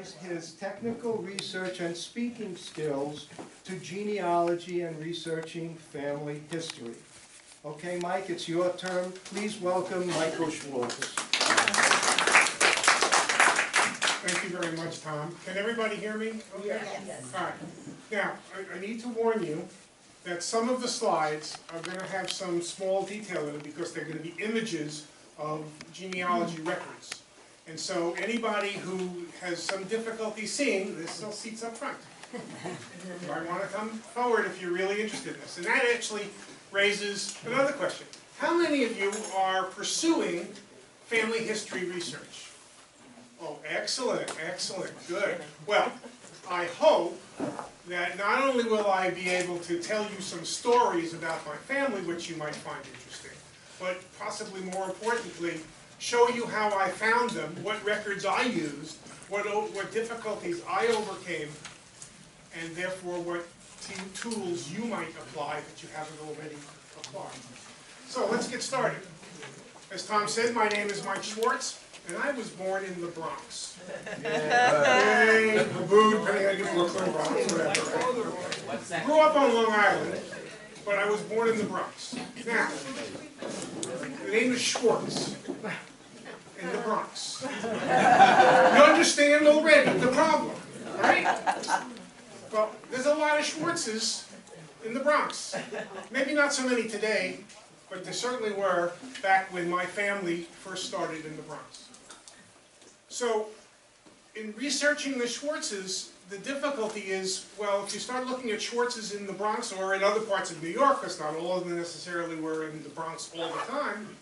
his technical research and speaking skills to genealogy and researching family history. Okay, Mike, it's your turn. Please welcome Michael Schwartz. Thank you very much, Tom. Can everybody hear me? Okay. Yes. All right. Now, I need to warn you that some of the slides are going to have some small detail in it because they're going to be images of genealogy records. And so anybody who has some difficulty seeing, there's still seats up front. You might want to come forward if you're really interested in this. And that actually raises another question. How many of you are pursuing family history research? Oh, excellent, excellent, good. Well, I hope that not only will I be able to tell you some stories about my family, which you might find interesting, but possibly more importantly, show you how I found them, what records I used, what difficulties I overcame, and therefore what tools you might apply that you haven't already applied. So let's get started. As Tom said, my name is Mike Schwartz, and I was born in the Bronx. Yay, boo, depending on your Brooklyn, Bronx, whatever. Grew up on Long Island, but I was born in the Bronx. Now, the name is Schwartz in the Bronx. You understand already the problem, right? Well, there's a lot of Schwartzes in the Bronx. Maybe not so many today, but there certainly were back when my family first started in the Bronx. So, in researching the Schwartzes, the difficulty is, well, if you start looking at Schwartzes in the Bronx or in other parts of New York, because not all of them necessarily were in the Bronx all the time,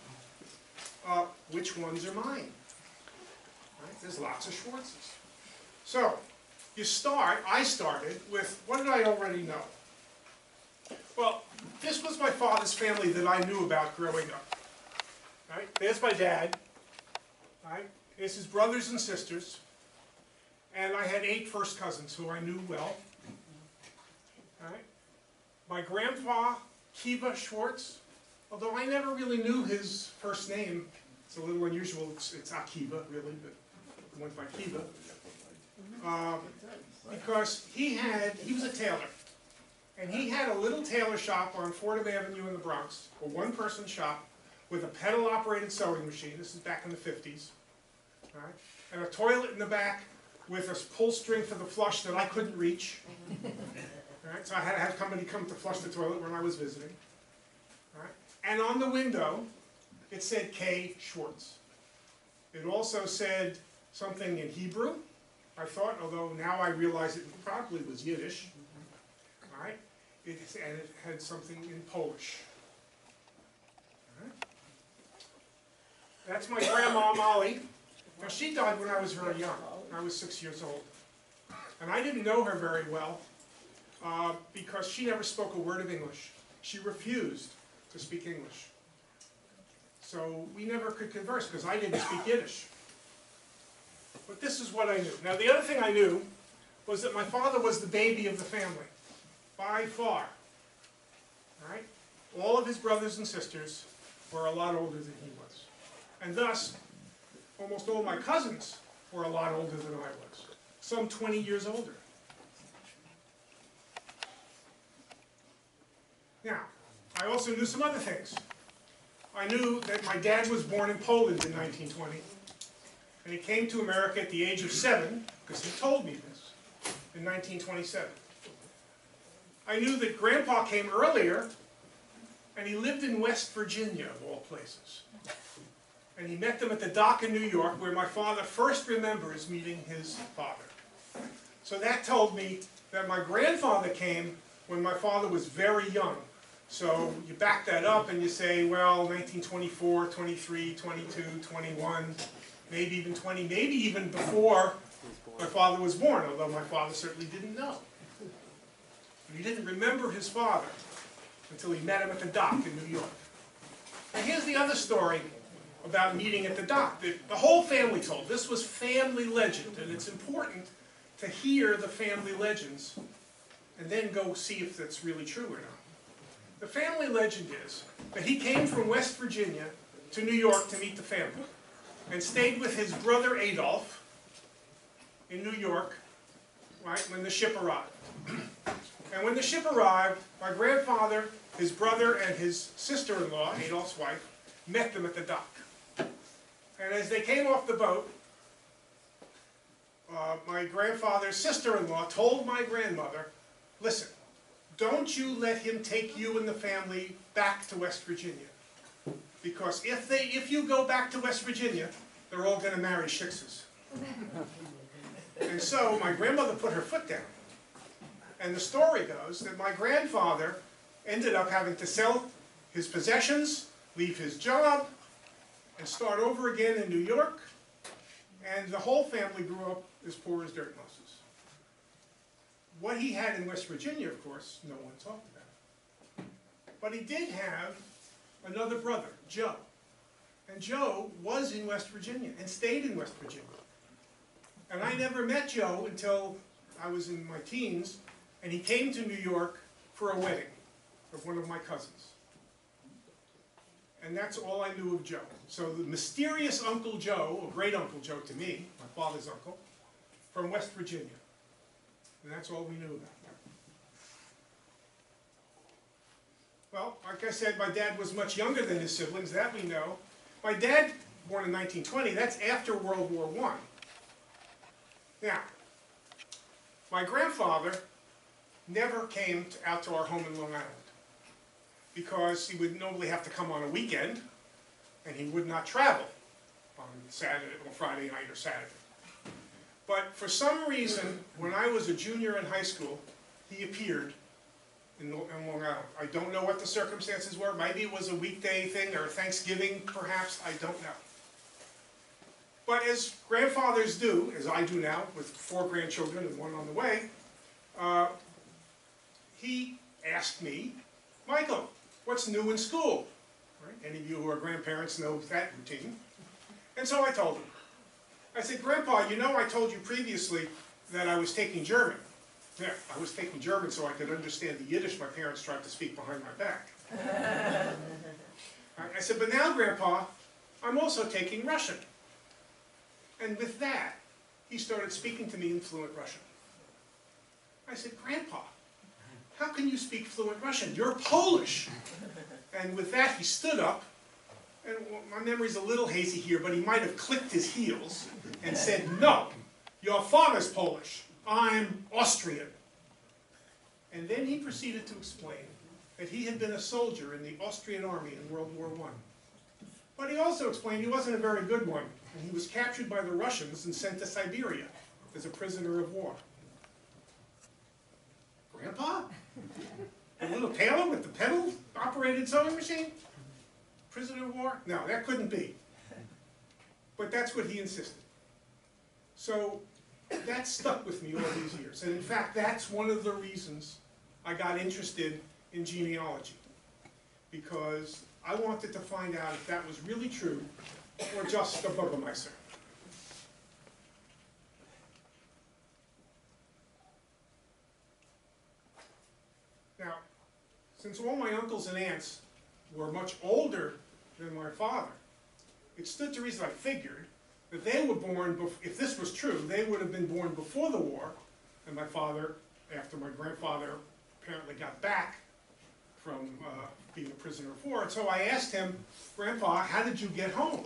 which ones are mine? Right? There's lots of Schwartzes. So, I started with, what did I already know? Well, this was my father's family that I knew about growing up. Right? There's my dad. Right? There's his brothers and sisters. And I had 8 first cousins who I knew well. Right? My grandpa, Kiva Schwartz, although I never really knew his first name, it's a little unusual, it's Akiva really, but I went by Kiva. Because he was a tailor. And he had a little tailor shop on Fordham Avenue in the Bronx, a one-person shop with a pedal-operated sewing machine. This is back in the 50s. Right? And a toilet in the back with a pull string for the flush that I couldn't reach. Right? So I had to have somebody come to flush the toilet when I was visiting. Right? And on the window, it said K. Schwartz. It also said something in Hebrew, I thought, although now I realize it probably was Yiddish. Right? And it had something in Polish. Right? That's my grandma, Molly. Now, she died when I was very young. I was 6 years old. And I didn't know her very well because she never spoke a word of English. She refused to speak English. So we never could converse because I didn't speak Yiddish. But this is what I knew. Now, the other thing I knew was that my father was the baby of the family, by far. Right? All of his brothers and sisters were a lot older than he was. And thus, almost all my cousins were a lot older than I was, some 20 years older. Now, I also knew some other things. I knew that my dad was born in Poland in 1920, and he came to America at the age of 7, because he told me this, in 1927. I knew that Grandpa came earlier, and he lived in West Virginia, of all places. And he met them at the dock in New York, where my father first remembers meeting his father. So that told me that my grandfather came when my father was very young. So you back that up and you say, well, 1924, 23, 22, 21, maybe even 20, maybe even before my father was born, although my father certainly didn't know. He didn't remember his father until he met him at the dock in New York. Now here's the other story about meeting at the dock. The whole family told. This was family legend, and it's important to hear the family legends and then go see if that's really true or not. The family legend is that he came from West Virginia to New York to meet the family and stayed with his brother Adolf in New York, right, when the ship arrived. And when the ship arrived, my grandfather, his brother, and his sister-in-law, Adolph's wife, met them at the dock. And as they came off the boat, my grandfather's sister-in-law told my grandmother, listen, don't you let him take you and the family back to West Virginia. Because if you go back to West Virginia, they're all going to marry Shiksas. And so my grandmother put her foot down. And the story goes that my grandfather ended up having to sell his possessions, leave his job, and start over again in New York. And the whole family grew up as poor as dirt mouses. What he had in West Virginia, of course, no one talked about. But he did have another brother, Joe. And Joe was in West Virginia and stayed in West Virginia. And I never met Joe until I was in my teens, and he came to New York for a wedding of one of my cousins. And that's all I knew of Joe. So the mysterious Uncle Joe, or great Uncle Joe to me, my father's uncle, from West Virginia. And that's all we knew about him. Well, like I said, my dad was much younger than his siblings, that we know. My dad, born in 1920, that's after World War I. Now, my grandfather never came out to our home in Long Island because he would normally have to come on a weekend, and he would not travel on Saturday or Friday night or Saturday. But for some reason, when I was a junior in high school, he appeared in Long Island. I don't know what the circumstances were. Maybe it was a weekday thing or Thanksgiving, perhaps. I don't know. But as grandfathers do, as I do now, with 4 grandchildren and 1 on the way, he asked me, Michael, what's new in school? Right? Any of you who are grandparents know that routine. And so I told him. I said, Grandpa, you know I told you previously that I was taking German. Yeah, I was taking German so I could understand the Yiddish my parents tried to speak behind my back. I said, but now, Grandpa, I'm also taking Russian. And with that, he started speaking to me in fluent Russian. I said, Grandpa, how can you speak fluent Russian? You're Polish. And with that, he stood up, and my memory's a little hazy here, but he might have clicked his heels and said, no, your father's Polish. I'm Austrian. And then he proceeded to explain that he had been a soldier in the Austrian army in World War I. But he also explained he wasn't a very good one, and he was captured by the Russians and sent to Siberia as a prisoner of war. Grandpa? The little tailor with the pedal-operated sewing machine? Prisoner of war? No, that couldn't be. But that's what he insisted. So that stuck with me all these years. And in fact, that's one of the reasons I got interested in genealogy. Because I wanted to find out if that was really true or just a Bürgermeister. Now, since all my uncles and aunts were much older than my father, it stood to reason I figured that they were born, if this was true, they would have been born before the war, and my father, after my grandfather apparently got back from being a prisoner of war. And so I asked him, Grandpa, how did you get home?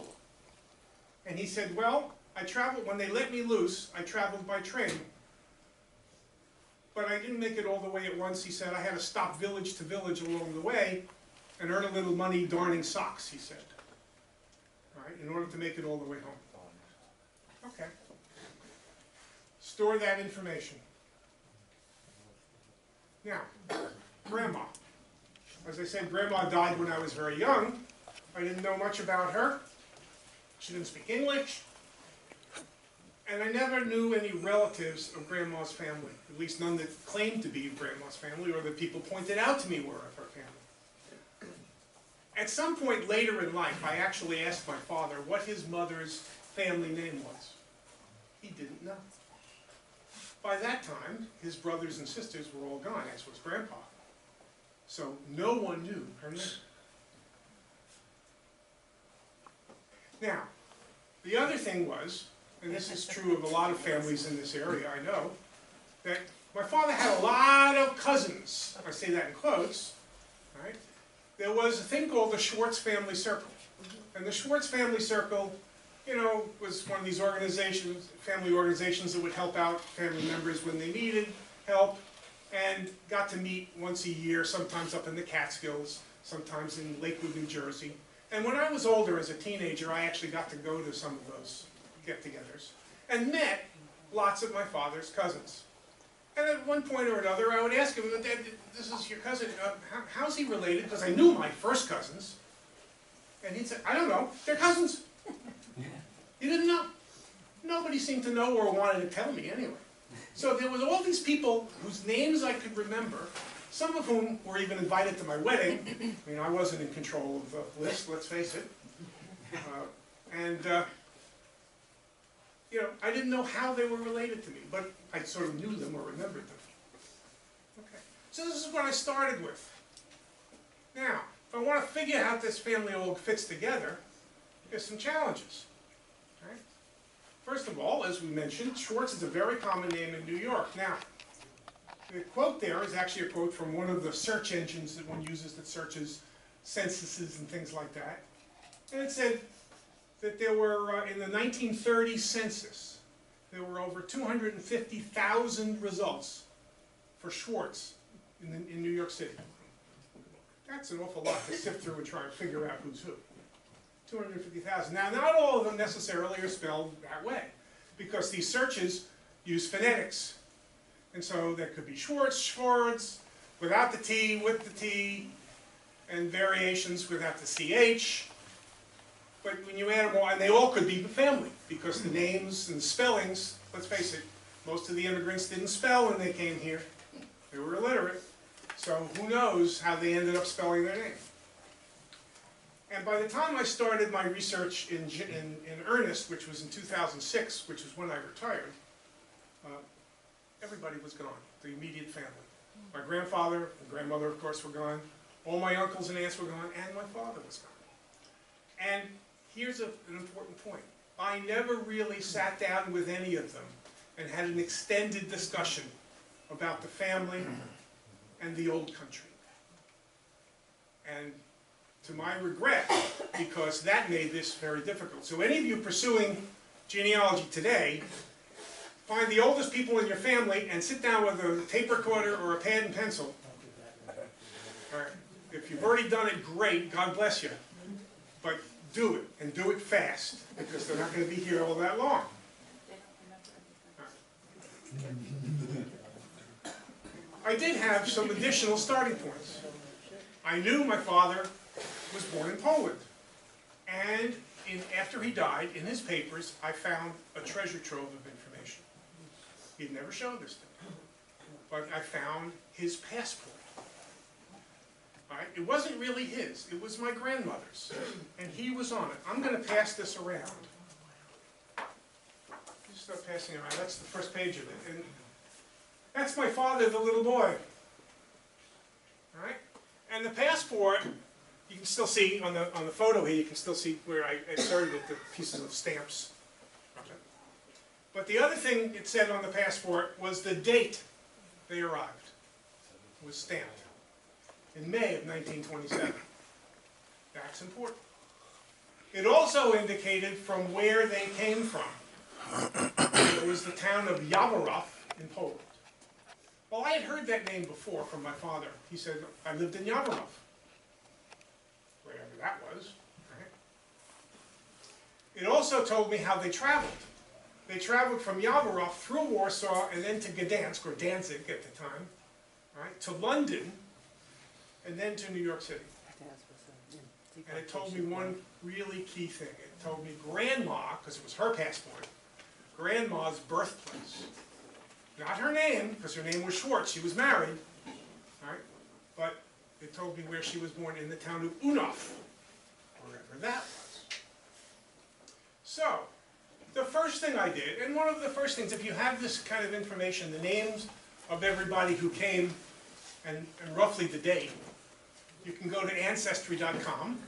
And he said, well, I traveled, when they let me loose, I traveled by train. But I didn't make it all the way at once. He said, I had to stop village to village along the way and earn a little money darning socks, he said, all right, in order to make it all the way home. Okay. Store that information. Now, Grandma. As I said, Grandma died when I was very young. I didn't know much about her. She didn't speak English. And I never knew any relatives of Grandma's family, at least none that claimed to be Grandma's family or that people pointed out to me were of her family. At some point later in life, I actually asked my father what his mother's family name was. He didn't know. By that time, his brothers and sisters were all gone, as was Grandpa. So no one knew her name. Now, the other thing was, and this is true of a lot of families in this area, I know, that my father had a lot of cousins. I say that in quotes, right? There was a thing called the Schwartz Family Circle. And the Schwartz Family Circle, you know, was one of these organizations, family organizations that would help out family members when they needed help, and got to meet once a year, sometimes up in the Catskills, sometimes in Lakewood, New Jersey. And when I was older, as a teenager, I actually got to go to some of those get-togethers and met lots of my father's cousins. And at one point or another, I would ask him, "Dad, this is your cousin, how's he related?" Because I knew my first cousins. And he'd say, "I don't know, they're cousins." He didn't know. Nobody seemed to know or wanted to tell me anyway. So there was all these people whose names I could remember, some of whom were even invited to my wedding. I mean, I wasn't in control of the list, let's face it. You know, I didn't know how they were related to me, but I sort of knew them or remembered them. Okay, so this is what I started with. Now, if I want to figure out how this family all fits together, there's some challenges. Right? First of all, as we mentioned, Schwartz is a very common name in New York. Now, the quote there is actually a quote from one of the search engines that one uses that searches censuses and things like that. And it said that there were, in the 1930 census, there were over 250,000 results for Schwartz in New York City. That's an awful lot to sift through and try and figure out who's who. 250,000. Now, not all of them necessarily are spelled that way, because these searches use phonetics. And so there could be Schwartz, without the T, with the T, and variations without the CH. But when you add them all, and they all could be the family, because the names and the spellings, let's face it, most of the immigrants didn't spell when they came here. They were illiterate. So who knows how they ended up spelling their name. And by the time I started my research in earnest, which was in 2006, which is when I retired, everybody was gone, the immediate family. My grandfather and grandmother, of course, were gone. All my uncles and aunts were gone, and my father was gone. And here's an important point. I never really sat down with any of them and had an extended discussion about the family and the old country. And to my regret, because that made this very difficult. So any of you pursuing genealogy today, find the oldest people in your family and sit down with a tape recorder or a pad and pencil. All right. If you've already done it, great, God bless you. But do it, and do it fast, because they're not going to be here all that long. I did have some additional starting points. I knew my father was born in Poland. And after he died, in his papers, I found a treasure trove of information. He'd never shown this to me. But I found his passport. Right? It wasn't really his. It was my grandmother's. And he was on it. I'm going to pass this around. Just start passing it around. That's the first page of it. And that's my father, the little boy. All right? And the passport, you can still see on the photo here, you can still see where I inserted it, the pieces of stamps. Okay. But the other thing it said on the passport was the date they arrived. It was stamped. In May of 1927. That's important. It also indicated from where they came from. It was the town of Jaworów in Poland. Well, I had heard that name before from my father. He said, I lived in Jaworów. Wherever that was. Right? It also told me how they traveled. They traveled from Jaworów through Warsaw and then to Gdansk, or Danzig at the time, right, to London, and then to New York City. And it told me one really key thing. It told me grandma, because it was her passport, grandma's birthplace. Not her name, because her name was Schwartz. She was married. Right? But it told me where she was born, in the town of Oona, wherever that was. So, the first thing I did, and one of the first things, if you have this kind of information, the names of everybody who came, and roughly the date, you can go to Ancestry.com,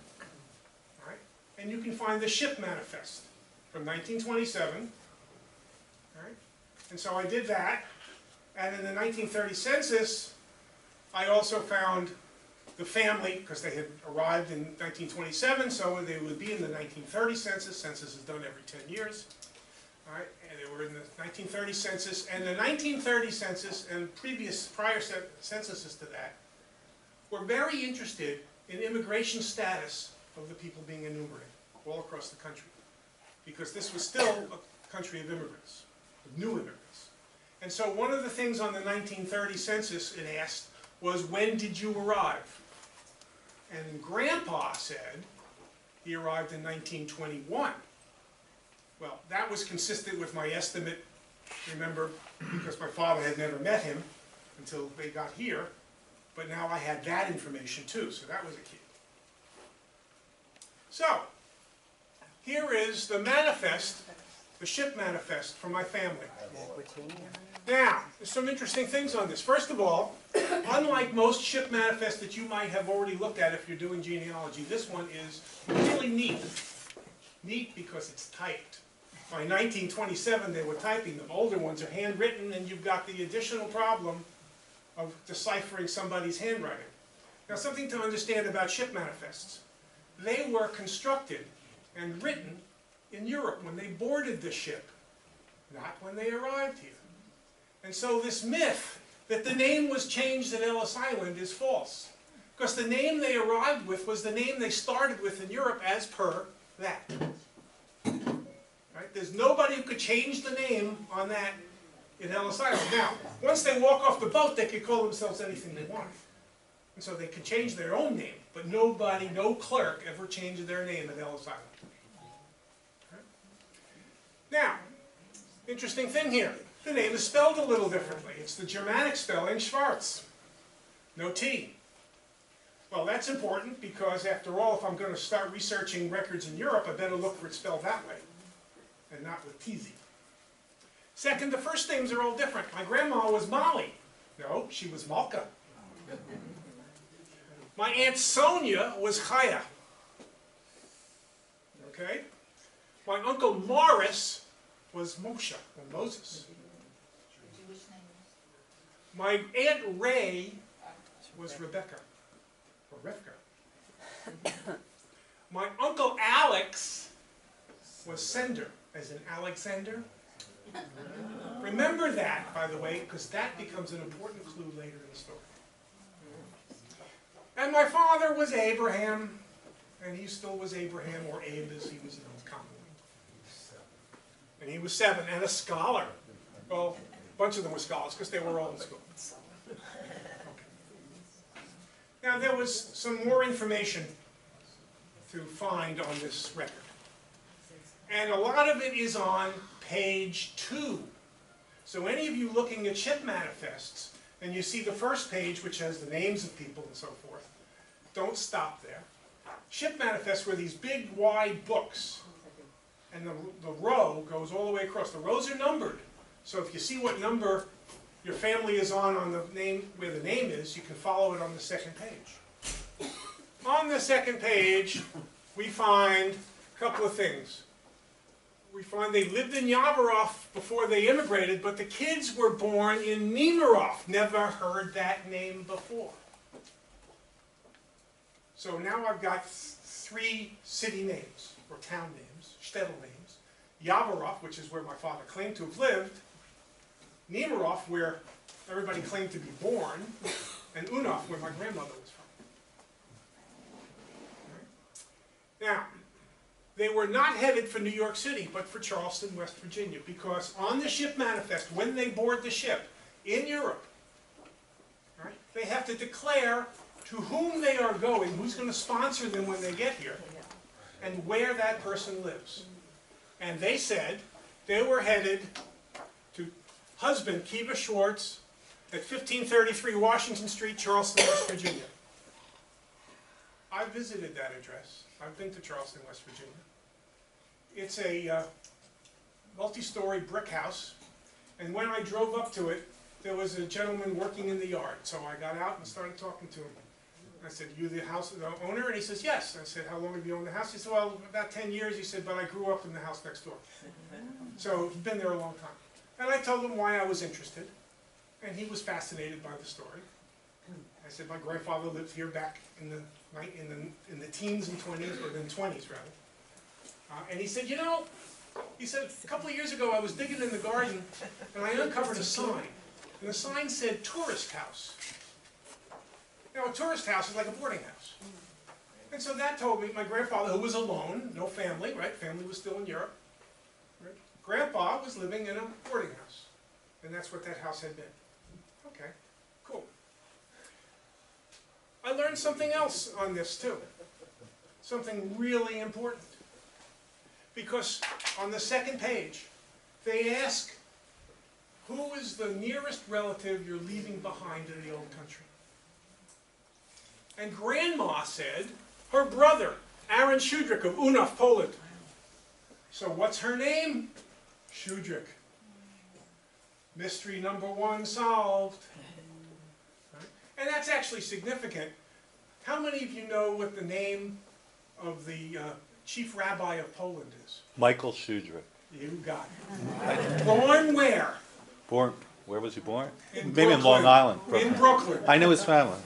right, and you can find the ship manifest from 1927, And so I did that, and in the 1930 census, I also found the family, because they had arrived in 1927, so they would be in the 1930 census. Census is done every 10 years. All right, and they were in the 1930 census, and the 1930 census and prior censuses to that were very interested in immigration status of the people being enumerated all across the country, because this was still a country of immigrants, of new immigrants. And so one of the things on the 1930 census it asked was, when did you arrive? And Grandpa said he arrived in 1921. Well, that was consistent with my estimate, remember, because my father had never met him until they got here, but now I had that information too, so that was a key. So, here is the manifest, the ship manifest for my family. Now, there's some interesting things on this. First of all, unlike most ship manifests that you might have already looked at if you're doing genealogy, this one is really neat. Neat because it's typed. By 1927 they were typing. The older ones are handwritten, and you've got the additional problem of deciphering somebody's handwriting. Now, something to understand about ship manifests. They were constructed and written in Europe when they boarded the ship, not when they arrived here. And so this myth that the name was changed at Ellis Island is false, because the name they arrived with was the name they started with in Europe as per that. Right? There's nobody who could change the name on that in Ellis Island. Now, once they walk off the boat, they could call themselves anything they want. And so they could change their own name, but nobody, no clerk ever changed their name at Ellis Island. Right? Now, interesting thing here. The name is spelled a little differently. It's the Germanic spelling, Schwartz. No T. Well, that's important because, after all, if I'm going to start researching records in Europe, I better look for it spelled that way, and not with TZ. Second, the first names are all different. My grandma was Molly. No, she was Malka. My Aunt Sonia was Chaya. Okay? My Uncle Morris was Moshe, or Moses. My Aunt Ray was Rebecca, or Rivka. My Uncle Alex was Sender, as in Alexander. Remember that, by the way, because that becomes an important clue later in the story. And my father was Abraham, and he still was Abraham, or Abe as he was known commonly. And he was 7, and a scholar. Well, a bunch of them were scholars, because they were all in school. Okay. Now, there was some more information to find on this record. And a lot of it is on page 2. So any of you looking at ship manifests, and you see the first page, which has the names of people and so forth, don't stop there. Ship manifests were these big, wide books, and the row goes all the way across. The rows are numbered, so if you see what number your family is on the name, where the name is, you can follow it on the second page. On the second page, we find a couple of things. We find they lived in Yavarov before they immigrated, but the kids were born in Nemirov. Never heard that name before. So now I've got 3 city names, or town names, shtetl names. Yavarov, which is where my father claimed to have lived. Nemirov, where everybody claimed to be born. And Oona, where my grandmother was from. Right. Now, they were not headed for New York City, but for Charleston, West Virginia, because on the ship manifest, when they board the ship in Europe, right, they have to declare to whom they are going, who's going to sponsor them when they get here, and where that person lives. And they said they were headed to husband Kiva Schwartz at 1533 Washington Street, Charleston, West Virginia. I visited that address. I've been to Charleston, West Virginia. It's a multi-story brick house, and when I drove up to it, there was a gentleman working in the yard. So I got out and started talking to him. I said, "You the house owner?" And he says, "Yes." I said, "How long have you owned the house?" He said, "Well, about 10 years." He said, "But I grew up in the house next door." So he's been there a long time. And I told him why I was interested, and he was fascinated by the story. I said my grandfather lived here back in the teens and 20s, or then 20s rather. And he said, you know, he said, a couple of years ago I was digging in the garden and I uncovered a sign. And the sign said tourist house. Now a tourist house is like a boarding house. And so that told me, my grandfather, who was alone, no family, right? Family was still in Europe. Right? Grandpa was living in a boarding house. And that's what that house had been. Okay, cool. I learned something else on this too. Something really important. Because on the second page, they ask, who is the nearest relative you're leaving behind in the old country? And Grandma said, her brother, Aaron Schudrick of Oona, Poland. So what's her name? Schudrick. Mystery number one solved. Right? And that's actually significant. How many of you know what the name of the chief rabbi of Poland is? Michael Schudrick. You got it. Born where? Born, where was he born? In Maybe in Long Brooklyn. Island. In Brooklyn. I knew his family.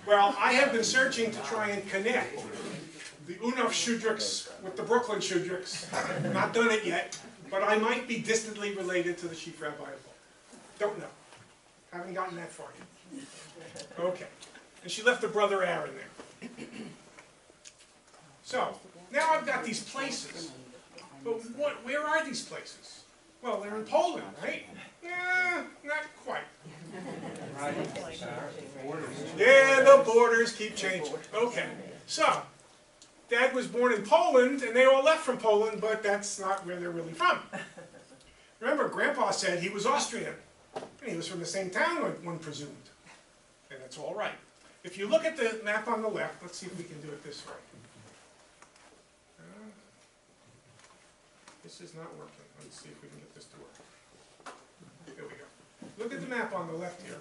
Well, I have been searching to try and connect the Oona Schudricks with the Brooklyn Schudricks. Not done it yet, but I might be distantly related to the chief rabbi of Poland. Don't know. Haven't gotten that far yet. Okay. And she left her brother Aaron there. So, now I've got these places. But where are these places? Well, they're in Poland, right? Not quite. Yeah, the borders keep changing. Okay, so, Dad was born in Poland, and they all left from Poland, but that's not where they're really from. Remember, Grandpa said he was Austrian, and he was from the same town, one presumed. And that's all right. If you look at the map on the left, let's see if we can do it this way. This is not working. Let's see if we can get this to work. There we go. Look at the map on the left here.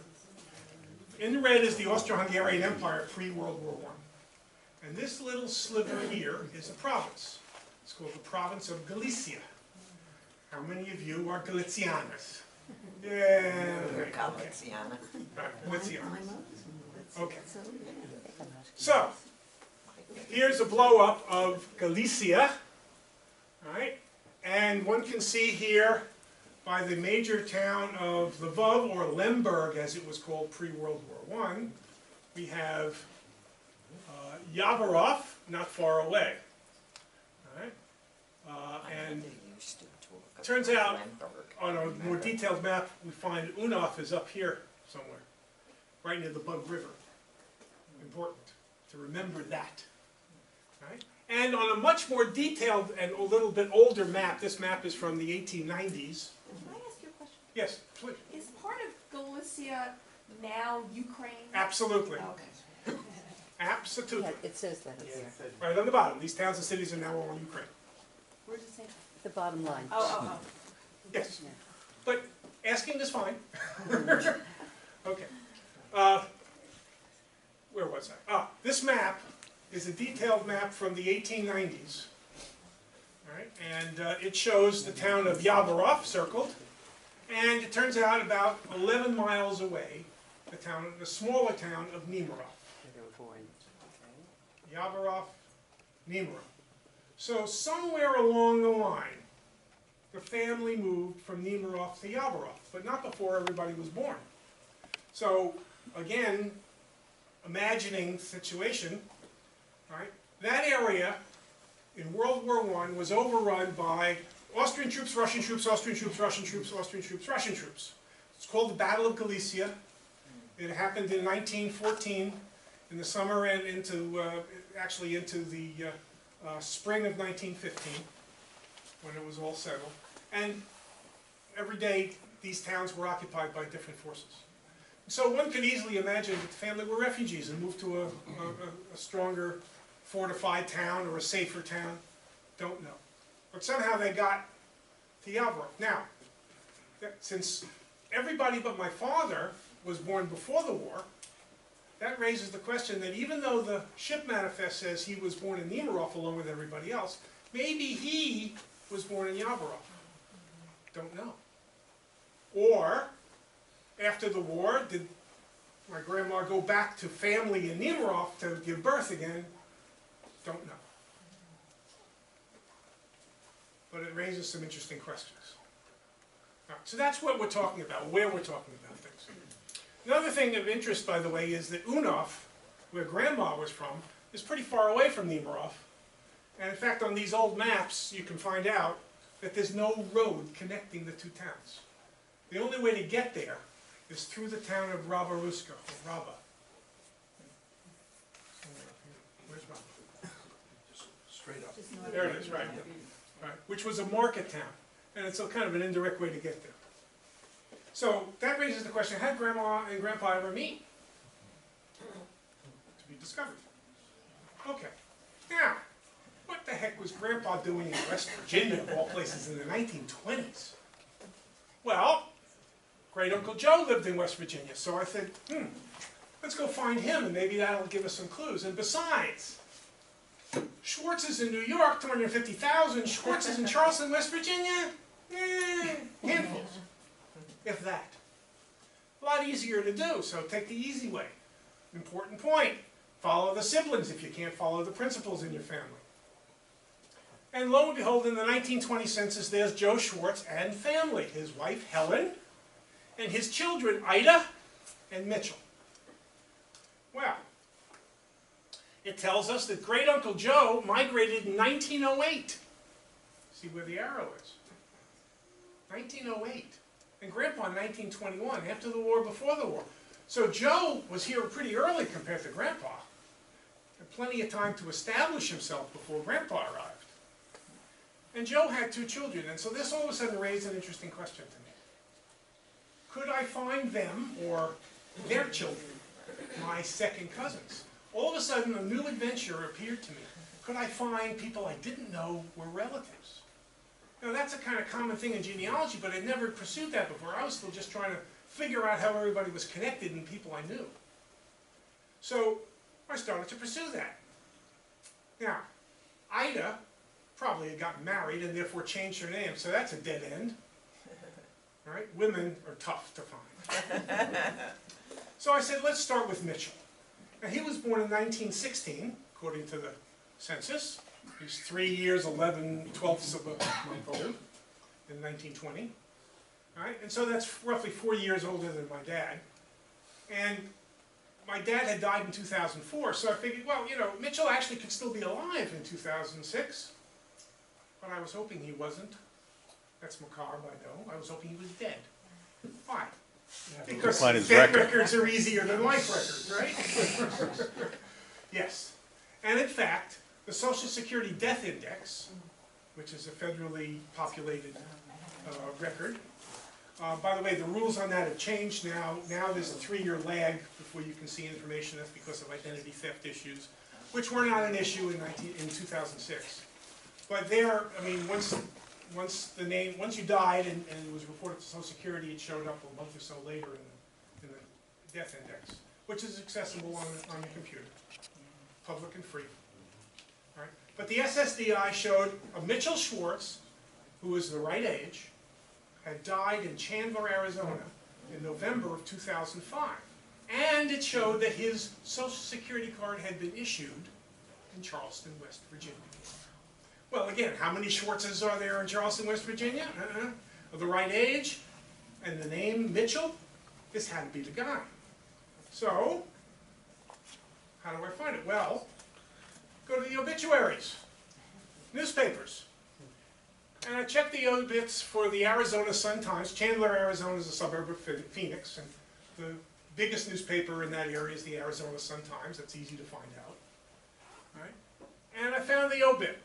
In red is the Austro-Hungarian Empire pre-World War I. And this little sliver here is a province. It's called the province of Galicia. How many of you are Galicianas? Yeah. Galiciana. Right, Galicianas. Okay. So, here's a blow-up of Galicia. Right? And one can see here by the major town of Lvov, or Lemberg as it was called pre-World War I, we have Yavorov, not far away. Right? And it turns out, on a more detailed map, we find Unov is up here somewhere, right near the Bug River. Important to remember that. Right? And on a much more detailed and a little bit older map, this map is from the 1890s. Can I ask you a question? Yes, please. Is part of Galicia now Ukraine? Absolutely. Okay. Absolutely. Yeah, it says that up here. Right on the bottom. These towns and cities are now all in Ukraine. Where does it say? The bottom line. Oh. Yes. But asking is fine. Okay. Where was I? This map is a detailed map from the 1890s. All right, and it shows the town of Yavorov circled, and it turns out about 11 miles away, the smaller town of Nemirov. Yavorov, Nemirov. So somewhere along the line, the family moved from Nemirov to Yavorov, but not before everybody was born. So again, imagining the situation, right? That area in World War I was overrun by Austrian troops, Russian troops, Austrian troops, Russian troops, Austrian troops, Russian troops. It's called the Battle of Galicia. It happened in 1914, in the summer and actually into the spring of 1915, when it was all settled. And every day, these towns were occupied by different forces. So one could easily imagine that the family were refugees and moved to a stronger, fortified town or a safer town. Don't know. But somehow they got to Yavorov. Now, since everybody but my father was born before the war, that raises the question that even though the ship manifest says he was born in Nemirov along with everybody else, maybe he was born in Yavorov. Don't know. Or, after the war, did my grandma go back to family in Nemiroff to give birth again? Don't know. But it raises some interesting questions. All right, so that's what we're talking about, where we're talking about things. Another thing of interest, by the way, is that Oona, where Grandma was from, is pretty far away from Nemiroff. And in fact, on these old maps, you can find out that there's no road connecting the two towns. The only way to get there is through the town of Rabaruska, or Raba. Where's Raba? Just straight up. There it is, right. Right, which was a market town, and it's a kind of an indirect way to get there. So that raises the question, how did Grandma and Grandpa ever meet? To be discovered. Okay, now, what the heck was Grandpa doing in West Virginia, of all places, in the 1920s? Well, Great Uncle Joe lived in West Virginia, so I said, let's go find him, and maybe that'll give us some clues. And besides, Schwartz is in New York, 250,000. Schwartz is in Charleston, West Virginia. Handfuls, if that. A lot easier to do, so take the easy way. Important point, follow the siblings if you can't follow the principals in your family. And lo and behold, in the 1920 census, there's Joe Schwartz and family, his wife Helen, and his children Ida and Mitchell. Well, it tells us that Great Uncle Joe migrated in 1908. See where the arrow is. 1908. And Grandpa in 1921, after the war, before the war. So Joe was here pretty early compared to Grandpa. Had plenty of time to establish himself before Grandpa arrived. And Joe had 2 children, and so this all of a sudden raised an interesting question to me. Could I find them, or their children, my second cousins? All of a sudden, a new adventure appeared to me. Could I find people I didn't know were relatives? Now, that's a kind of common thing in genealogy, but I'd never pursued that before. I was still just trying to figure out how everybody was connected and people I knew. So, I started to pursue that. Now, Ida probably had gotten married and therefore changed her name, so that's a dead end. All right? Women are tough to find. So I said, let's start with Mitchell. Now, he was born in 1916, according to the census. He's 3 years, 11/12 of a month old in 1920. All right? And so that's roughly 4 years older than my dad. And my dad had died in 2004, so I figured, well, you know, Mitchell actually could still be alive in 2006. But I was hoping he wasn't. That's macabre, I know. I was hoping he was dead. Why? Because Find his dead record. records are easier than life records, right? Yes. And in fact, the Social Security Death Index, which is a federally populated record, by the way, the rules on that have changed now. Now there's a 3-year lag before you can see information. That's because of identity theft issues, which were not an issue in 2006. But there, I mean, once you died and it was reported to Social Security, it showed up a month or so later in the death index, which is accessible on your computer, public and free. All right? But the SSDI showed a Mitchell Schwartz, who was the right age, had died in Chandler, Arizona in November of 2005. And it showed that his Social Security card had been issued in Charleston, West Virginia. Well, again, how many Schwartzes are there in Charleston, West Virginia? Of the right age, and the name Mitchell, this had to be the guy. So, how do I find it? Well, go to the obituaries, newspapers. And I checked the obits for the Arizona Sun-Times. Chandler, Arizona is a suburb of Phoenix, and the biggest newspaper in that area is the Arizona Sun-Times. That's easy to find out. All right? And I found the obit.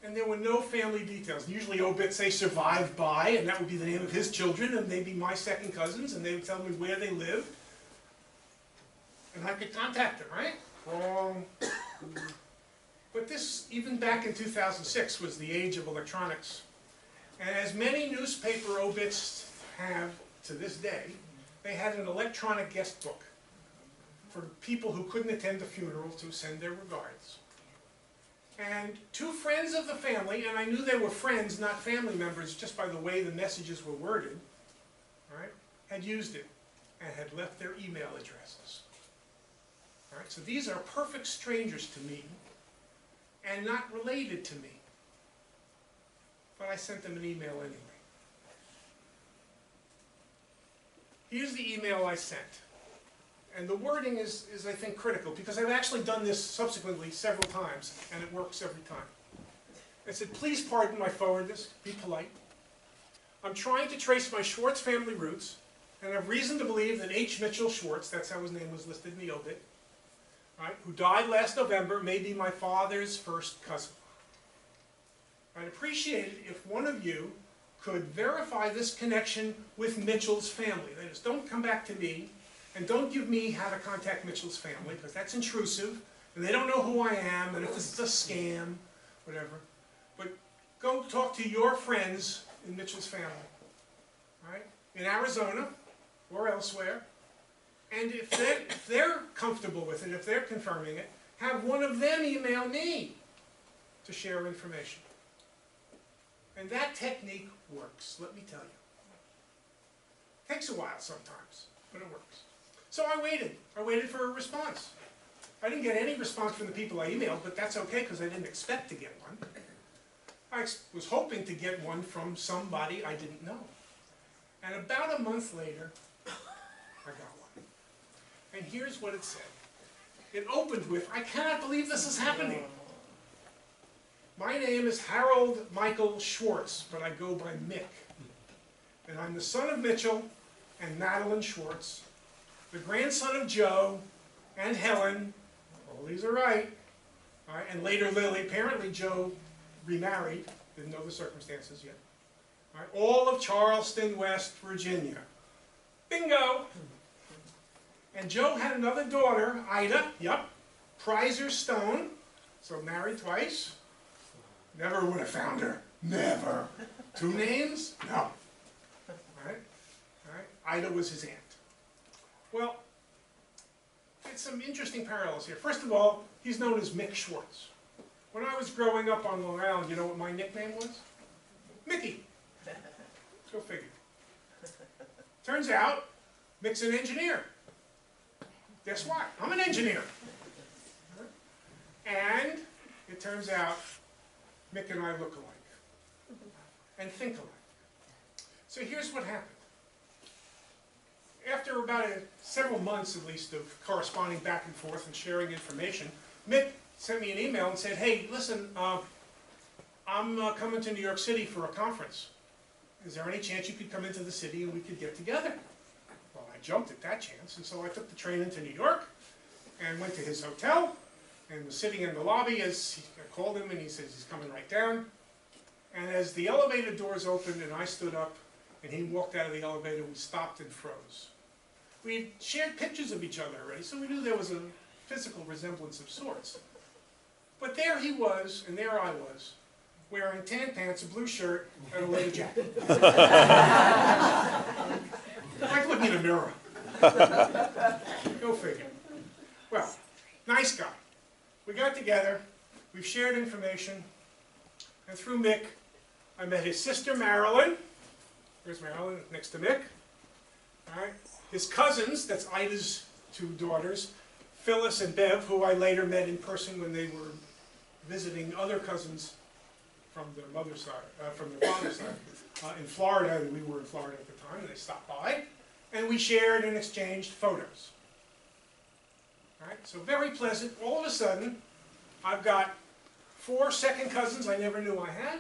And there were no family details. Usually obits say survived by, and that would be the name of his children, and they'd be my second cousins, and they would tell me where they lived. And I could contact them, right? Wrong. But this, even back in 2006, was the age of electronics. And as many newspaper obits have to this day, they had an electronic guest book for people who couldn't attend the funeral to send their regards. And 2 friends of the family, and I knew they were friends, not family members, just by the way the messages were worded, all right, had used it and had left their email addresses. All right, so these are perfect strangers to me and not related to me. But I sent them an email anyway. Here's the email I sent. And the wording is I think, critical, because I've actually done this subsequently several times, and it works every time. I said, please pardon my forwardness, be polite. I'm trying to trace my Schwartz family roots, and I have reason to believe that H. Mitchell Schwartz, that's how his name was listed in the obit, right, who died last November, may be my father's first cousin. I'd appreciate it if one of you could verify this connection with Mitchell's family. That is, don't come back to me, and don't give me how to contact Mitchell's family, because that's intrusive, and they don't know who I am, and if this is a scam, whatever. But go talk to your friends in Mitchell's family, right? In Arizona or elsewhere, and if they're comfortable with it, if they're confirming it, have one of them email me to share information. And that technique works, let me tell you. Takes a while sometimes, but it works. So I waited for a response. I didn't get any response from the people I emailed, but that's okay because I didn't expect to get one. I was hoping to get one from somebody I didn't know. And about a month later, I got one. And here's what it said. It opened with, I cannot believe this is happening. My name is Harold Michael Schwartz, but I go by Mick. And I'm the son of Mitchell and Madeline Schwartz, the grandson of Joe and Helen, all these are right, all right, and later Lily. Apparently Joe remarried, didn't know the circumstances yet. All right, all of Charleston, West Virginia. Bingo! And Joe had another daughter, Ida, yep, Prizer Stone, so married twice. Never would have found her, never. Two names? No. All right, all right. Ida was his aunt. Well, it's some interesting parallels here. First of all, he's known as Mick Schwartz. When I was growing up on Long Island, you know what my nickname was? Mickey. Go figure. Turns out, Mick's an engineer. Guess what? I'm an engineer. And it turns out, Mick and I look alike. And think alike. So here's what happened. After about several months, at least, of corresponding back and forth and sharing information, Mick sent me an email and said, hey, listen, I'm coming to New York City for a conference. Is there any chance you could come into the city and we could get together? Well, I jumped at that chance, and so I took the train into New York and went to his hotel and was sitting in the lobby as I called him, and he says he's coming right down. And as the elevator doors opened and I stood up and he walked out of the elevator, we stopped and froze. We had shared pictures of each other already, so we knew there was a physical resemblance of sorts. But there he was, and there I was, wearing tan pants, a blue shirt, and a leather jacket. Like looking in a mirror. Go figure. Well, nice guy. We got together, we've shared information, and through Mick, I met his sister Marilyn. Where's Marilyn? Next to Mick. All right. His cousins, that's Ida's two daughters, Phyllis and Bev, who I later met in person when they were visiting other cousins from their mother's side, from their father's side, in Florida, and we were in Florida at the time, and they stopped by, and we shared and exchanged photos. All right, so very pleasant. All of a sudden, I've got 4 second cousins I never knew I had,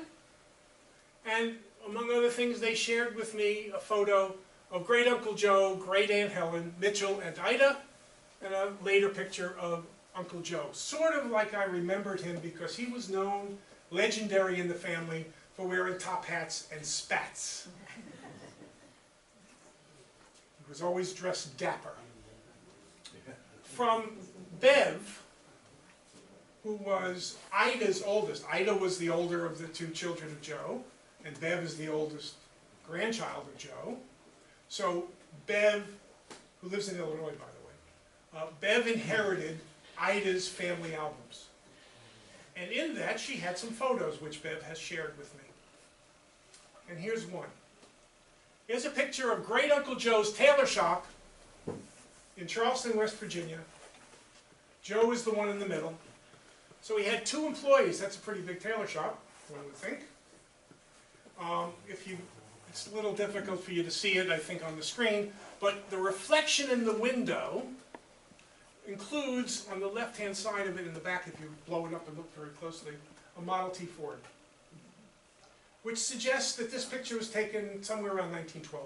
and among other things, they shared with me a photo of Great Uncle Joe, Great Aunt Helen, Mitchell, and Ida, and a later picture of Uncle Joe. Sort of like I remembered him because he was known, legendary in the family, for wearing top hats and spats. He was always dressed dapper. From Bev, who was Ida's oldest. Ida was the older of the 2 children of Joe, and Bev is the oldest grandchild of Joe. So Bev, who lives in Illinois, by the way, Bev inherited Ida's family albums. And in that, she had some photos, which Bev has shared with me. And here's one. Here's a picture of Great Uncle Joe's tailor shop in Charleston, West Virginia. Joe is the one in the middle. So he had 2 employees. That's a pretty big tailor shop, one would think. It's a little difficult for you to see it, I think, on the screen, but the reflection in the window includes, on the left-hand side of it in the back, if you blow it up and look very closely, a Model T Ford, which suggests that this picture was taken somewhere around 1912.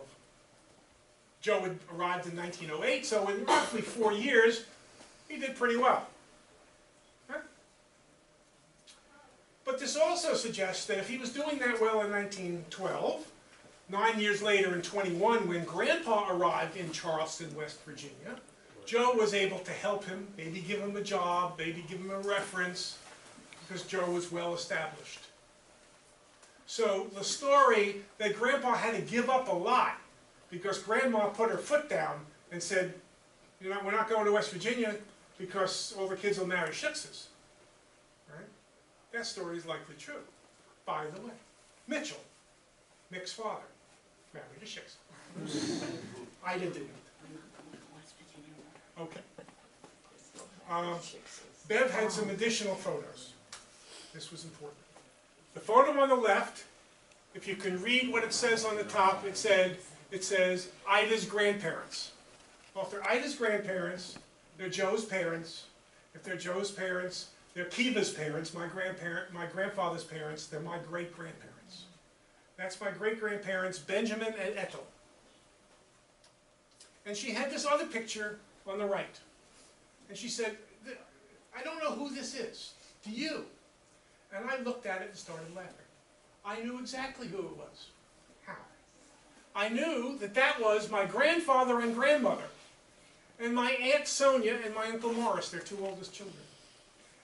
Joe had arrived in 1908, so in roughly 4 years, he did pretty well. Huh? But this also suggests that if he was doing that well in 1912, 9 years later in 21, when Grandpa arrived in Charleston, West Virginia, Joe was able to help him, maybe give him a job, maybe give him a reference, because Joe was well established. So the story that Grandpa had to give up a lot because Grandma put her foot down and said, we're not going to West Virginia because all the kids will marry Schickses. Right? That story is likely true. By the way, Mitchell, Mick's father, married a Schickse. Ida didn't. Okay. Bev had some additional photos. This was important. The photo on the left, if you can read what it says on the top, it says Ida's grandparents. Well, if they're Ida's grandparents, they're Joe's parents. If they're Joe's parents, they're Kiva's parents, my grandfather's parents, they're my great-grandparents. That's my great-grandparents, Benjamin and Ethel. And she had this other picture on the right. And she said, I don't know who this is. Do you? And I looked at it and started laughing. I knew exactly who it was. How? I knew that that was my grandfather and grandmother, and my Aunt Sonia and my Uncle Morris, their 2 oldest children.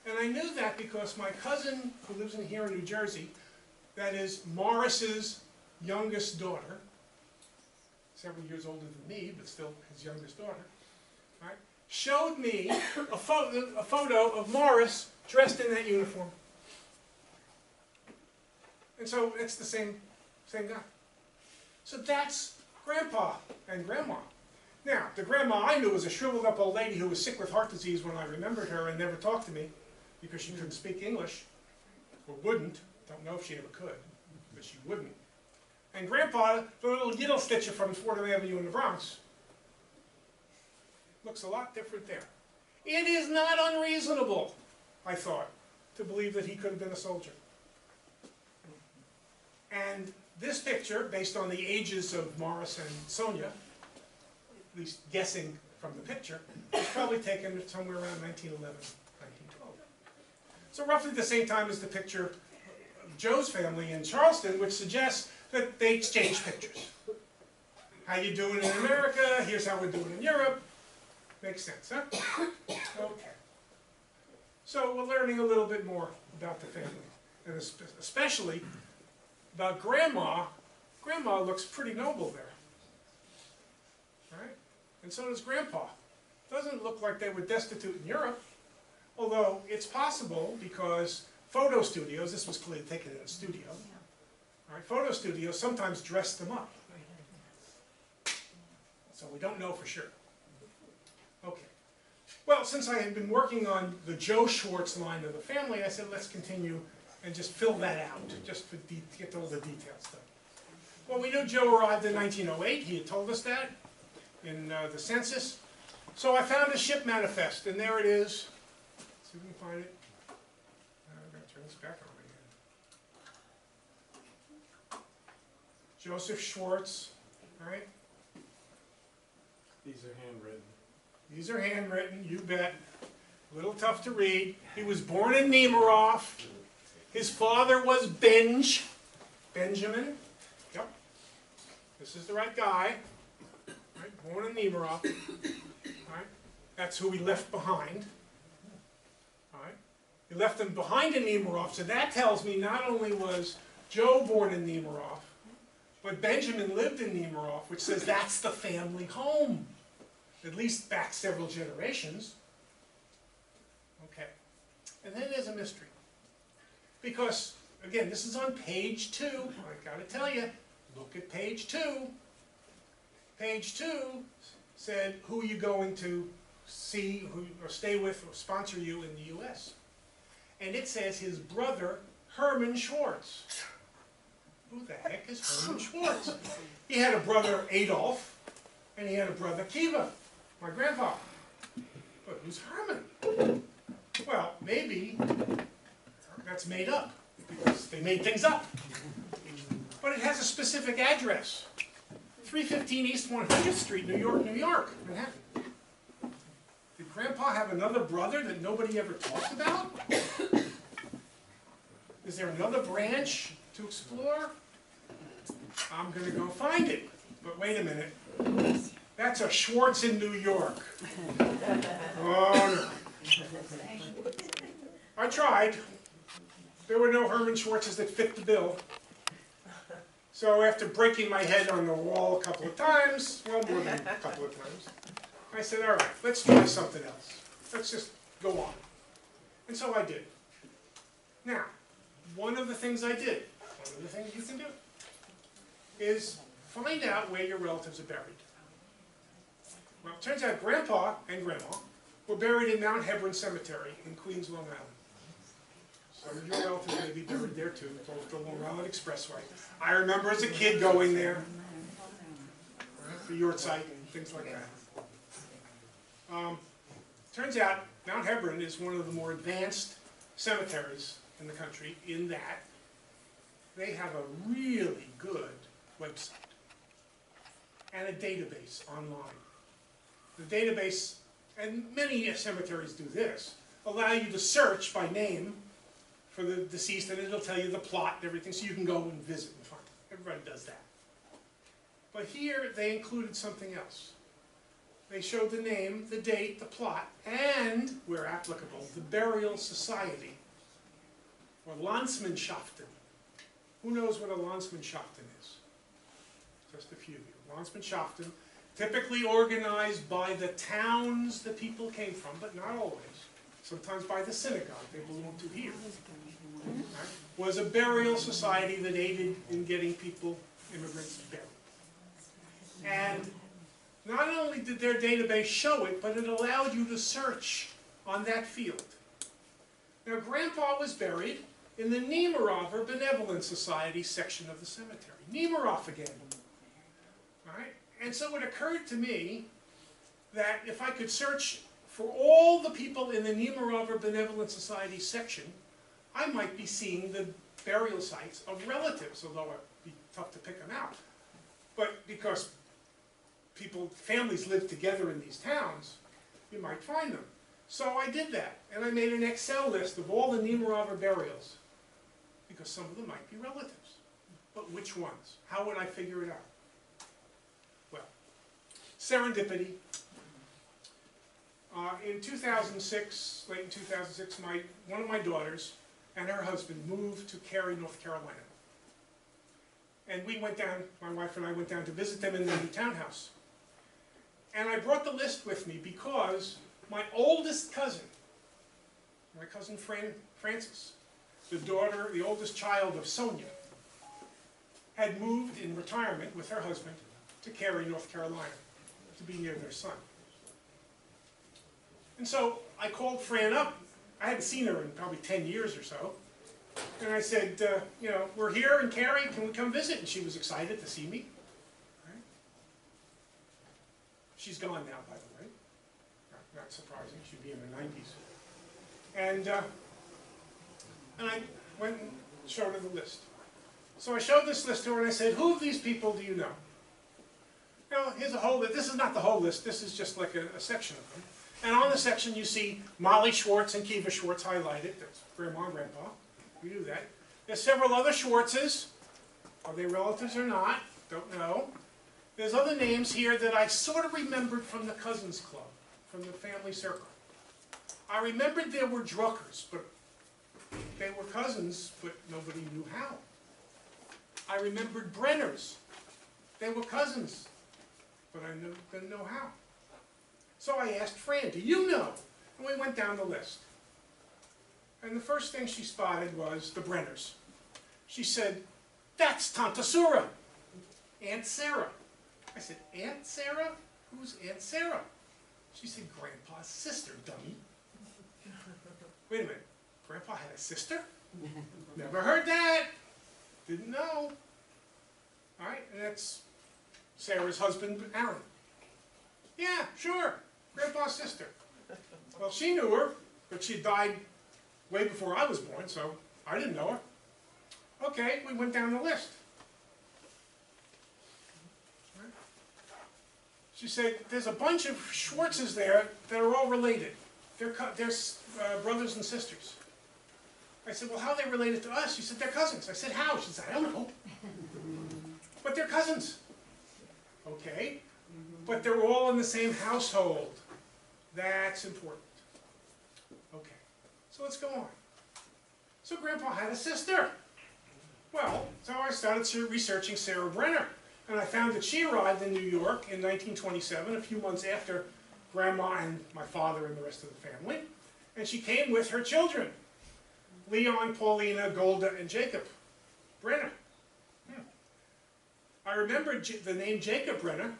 And I knew that because my cousin, who lives here in New Jersey, that is Morris's youngest daughter, several years older than me, but still his youngest daughter, right, showed me a photo of Morris dressed in that uniform. And so it's the same guy. So that's Grandpa and Grandma. Now, the Grandma I knew was a shriveled up old lady who was sick with heart disease when I remembered her and never talked to me because she couldn't speak English, or wouldn't. Don't know if she ever could, but she wouldn't. And Grandpa, the little Yiddle Stitcher from Fordham Avenue in the Bronx, looks a lot different there. It is not unreasonable, I thought, to believe that he could have been a soldier. And this picture, based on the ages of Morris and Sonia, at least guessing from the picture, was probably taken somewhere around 1911, 1912. So roughly the same time as the picture of Joe's family in Charleston, which suggests that they exchanged pictures. How you doing in America? Here's how we're doing in Europe. Makes sense, huh? Okay. So we're learning a little bit more about the family, and especially about Grandma. Grandma looks pretty noble there. Right? And so does Grandpa. Doesn't look like they were destitute in Europe, although it's possible because photo studios, this was clearly taken in a studio, right? Photo studios sometimes dress them up. So we don't know for sure. Okay. Well, since I had been working on the Joe Schwartz line of the family, I said let's continue and just fill that out, just to get all the details done. Well, we knew Joe arrived in 1908. He had told us that in the census. So I found a ship manifest, and there it is. Let's see if we can find it. I've got to turn this back on again. Joseph Schwartz, all right? These are handwritten. These are handwritten, you bet. A little tough to read. He was born in Nemiroff. His father was Benjamin. Yep. This is the right guy. Right? Born in Nemiroff. Right? That's who he left behind. Right? He left him behind in Nemiroff, so that tells me not only was Joe born in Nemiroff, but Benjamin lived in Nemiroff, which says that's the family home. At least back several generations. Okay. And then there's a mystery. Because, again, this is on page 2. I gotta tell you, look at page 2. Page 2 said, who are you going to see or stay with or sponsor you in the U.S.? And it says his brother, Herman Schwartz. Who the heck is Herman Schwartz? He had a brother, Adolf, and he had a brother, Kiva, my grandpa. But who's Herman? Well, maybe that's made up, because they made things up. But it has a specific address. 315 East 100th Street, New York, New York, Manhattan. Did Grandpa have another brother that nobody ever talked about? Is there another branch to explore? I'm going to go find it. But wait a minute. That's a Schwartz in New York. Oh, no. I tried. There were no Herman Schwartzes that fit the bill. So after breaking my head on the wall a couple of times, well, more than a couple of times, I said, all right, let's try something else. Let's just go on. And so I did. Now, one of the things I did, one of the things you can do, is find out where your relatives are buried. Well, it turns out Grandpa and Grandma were buried in Mount Hebron Cemetery in Queens, Long Island. Some of your relatives may be buried there too, both the Long Island Expressway. I remember as a kid going there, for Yortzeit and things like that. Turns out Mount Hebron is one of the more advanced cemeteries in the country in that they have a really good website and a database online. The database, and many cemeteries do this, allow you to search by name for the deceased, and it'll tell you the plot and everything, so you can go and visit and find it. Everybody does that. But here, they included something else. They showed the name, the date, the plot, and, where applicable, the burial society, or Landsmannschaften. Who knows what a Landsmannschaften is? Just a few of you. Landsmannschaften, typically organized by the towns the people came from, but not always. Sometimes by the synagogue they belonged to here. Right? Was a burial society that aided in getting people, immigrants, buried. And not only did their database show it, but it allowed you to search on that field. Now, Grandpa was buried in the Niemerover Benevolent Society section of the cemetery. Niemeroff again. All right? And so it occurred to me that if I could search for all the people in the Niemerover Benevolent Society section, I might be seeing the burial sites of relatives, although it'd be tough to pick them out. But because families live together in these towns, you might find them. So I did that, and I made an Excel list of all the Niemerover burials, because some of them might be relatives. But which ones? How would I figure it out? Well, serendipity. In 2006, late in 2006, one of my daughters and her husband moved to Cary, North Carolina. And we went down, my wife and I went down to visit them in their new townhouse. And I brought the list with me because my oldest cousin, my cousin Frances, the oldest child of Sonia, had moved in retirement with her husband to Cary, North Carolina, to be near their son. And so I called Fran up. I hadn't seen her in probably 10 years or so. And I said, you know, we're here in Cary, can we come visit? And she was excited to see me. Right? She's gone now, by the way. Not surprising, she'd be in her 90s. And I went and showed her the list. So I showed this list to her and I said, who of these people do you know? Now, here's a whole list. This is not the whole list, this is just like a section of them. And on the section you see Molly Schwartz and Kiva Schwartz highlighted. That's Grandma and Grandpa. We do that. There's several other Schwartzes. Are they relatives or not? Don't know. There's other names here that I sort of remembered from the Cousins Club, from the family circle. I remembered there were Druckers, but they were cousins, but nobody knew how. I remembered Brenners. They were cousins, but I didn't know how. So I asked Fran, do you know? And we went down the list. And the first thing she spotted was the Brenners. She said, that's Tanta Sura, Aunt Sarah. I said, Aunt Sarah? Who's Aunt Sarah? She said, Grandpa's sister, dummy. Wait a minute, Grandpa had a sister? Never heard that. Didn't know. All right, and that's Sarah's husband, Aaron. Yeah, sure, Grandpa's sister. Well, she knew her, but she died way before I was born, so I didn't know her. Okay, we went down the list. She said, there's a bunch of Schwartzes there that are all related. They're brothers and sisters. I said, well, how are they related to us? She said, they're cousins. I said, how? She said, I don't know. But they're cousins. Okay, but they're all in the same household. That's important. Okay, so let's go on. So Grandpa had a sister. Well, so I started researching Sarah Brenner. And I found that she arrived in New York in 1927, a few months after Grandma and my father and the rest of the family. And she came with her children, Leon, Paulina, Golda, and Jacob Brenner. I remembered the name Jacob Brenner,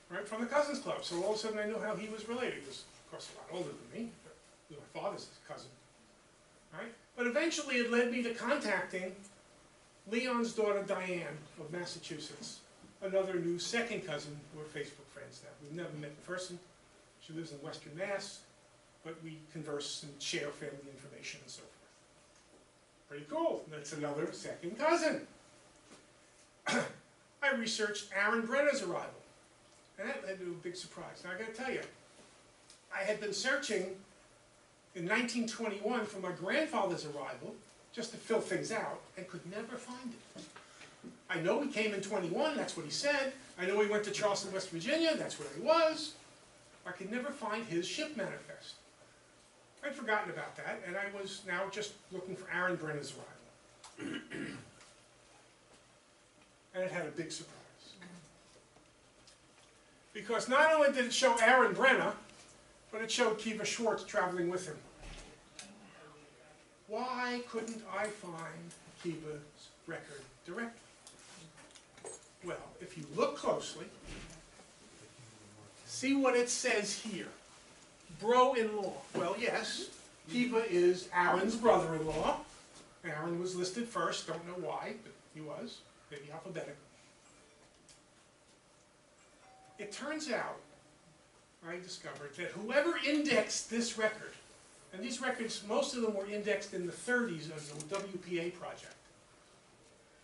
right, from the Cousins Club. So all of a sudden I knew how he was related. He was, of course, a lot older than me, but he was my father's cousin. Right? But eventually it led me to contacting Leon's daughter Diane of Massachusetts, another new second cousin. We're Facebook friends now. We've never met in person. She lives in Western Mass, but we converse and share family information and so forth. Pretty cool. That's another second cousin. I researched Aaron Brenner's arrival, and that led to a big surprise. Now I got to tell you, I had been searching in 1921 for my grandfather's arrival, just to fill things out, and could never find it. I know he came in 21, that's what he said. I know he went to Charleston, West Virginia, that's where he was. I could never find his ship manifest. I'd forgotten about that, and I was now just looking for Aaron Brenner's arrival. And it had a big surprise. Because not only did it show Aaron Brenner, but it showed Kiva Schwartz traveling with him. Why couldn't I find Kiva's record directly? Well, if you look closely, see what it says here. Bro-in-law. Well, yes, Kiva is Aaron's brother-in-law. Aaron was listed first, don't know why, but he was, maybe alphabetical. It turns out, I discovered, that whoever indexed this record, and these records, most of them were indexed in the 30s as the WPA project.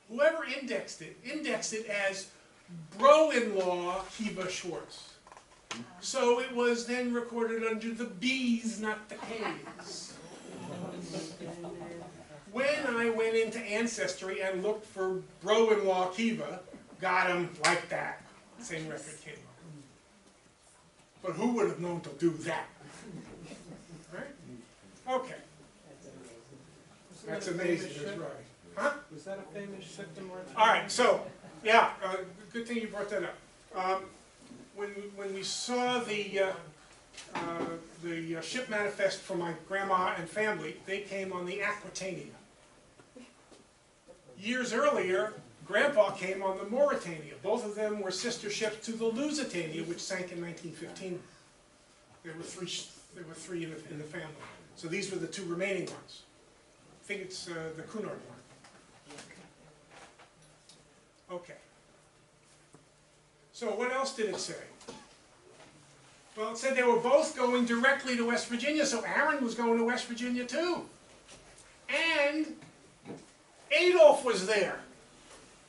Whoever indexed it as bro-in-law Kiva Schwartz. So it was then recorded under the B's, not the K's. When I went into Ancestry and looked for bro-in-law Kiva, got him like that. Same record came up. But who would have known to do that? Right? Okay. That's amazing, that's right. Huh? Was that a famous ship to Martin? All right, so, yeah, good thing you brought that up. When we saw the ship manifest for my grandma and family, they came on the Aquitania. Years earlier, Grandpa came on the Mauritania. Both of them were sister ships to the Lusitania, which sank in 1915. There were three in the family. So these were the two remaining ones. I think it's the Cunard one. Okay. So what else did it say? Well, it said they were both going directly to West Virginia, so Aaron was going to West Virginia too. And Adolf was there,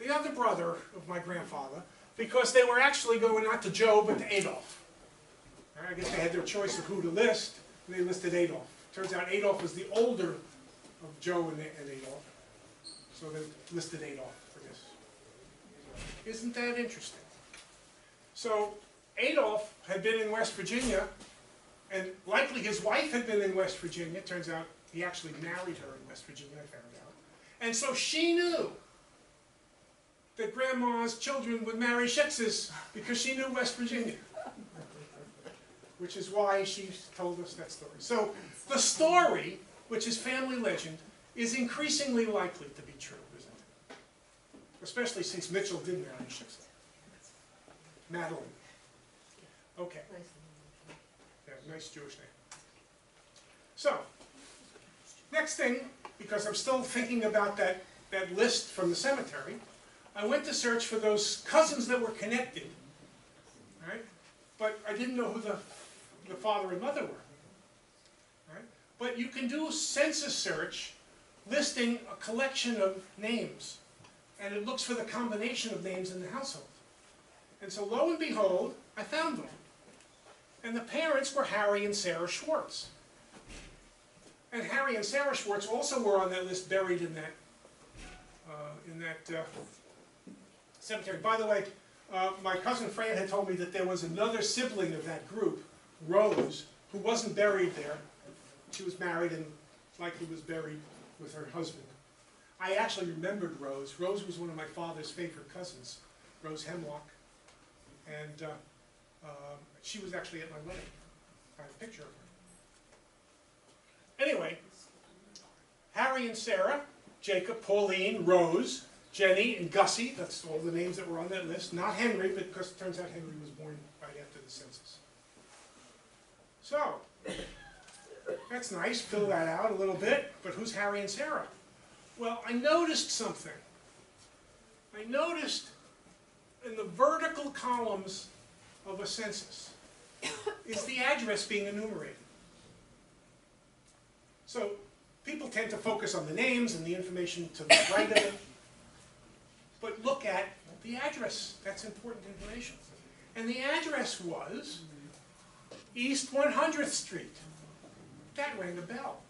the other brother of my grandfather, because they were actually going not to Joe, but to Adolf. I guess they had their choice of who to list, and they listed Adolf. Turns out Adolf was the older of Joe and Adolf, so they listed Adolf for this. Isn't that interesting? So Adolf had been in West Virginia, and likely his wife had been in West Virginia. Turns out he actually married her in West Virginia, I found out. And so she knew that Grandma's children would marry Schwartzes because she knew West Virginia. Which is why she told us that story. So the story, which is family legend, is increasingly likely to be true, isn't it? Especially since Mitchell did marry Schwartz. Madeline. Okay. Yeah, nice Jewish name. So, next thing, because I'm still thinking about that list from the cemetery, I went to search for those cousins that were connected, right? But I didn't know who the father and mother were, right? But you can do a census search listing a collection of names, and it looks for the combination of names in the household. And so lo and behold, I found them. And the parents were Harry and Sarah Schwartz. And Harry and Sarah Schwartz also were on that list, buried in that cemetery. By the way, my cousin Fran had told me that there was another sibling of that group, Rose, who wasn't buried there. She was married and likely was buried with her husband. I actually remembered Rose. Rose was one of my father's favorite cousins, Rose Hemlock. And she was actually at my wedding. I have a picture of her. Anyway, Harry and Sarah, Jacob, Pauline, Rose, Jenny, and Gussie, that's all the names that were on that list. Not Henry, but because it turns out Henry was born right after the census. So, that's nice, fill that out a little bit, but who's Harry and Sarah? Well, I noticed something. I noticed in the vertical columns of a census is the address being enumerated. So people tend to focus on the names and the information to the right of it, but look at the address. That's important information. And the address was East 100th Street. That rang a bell.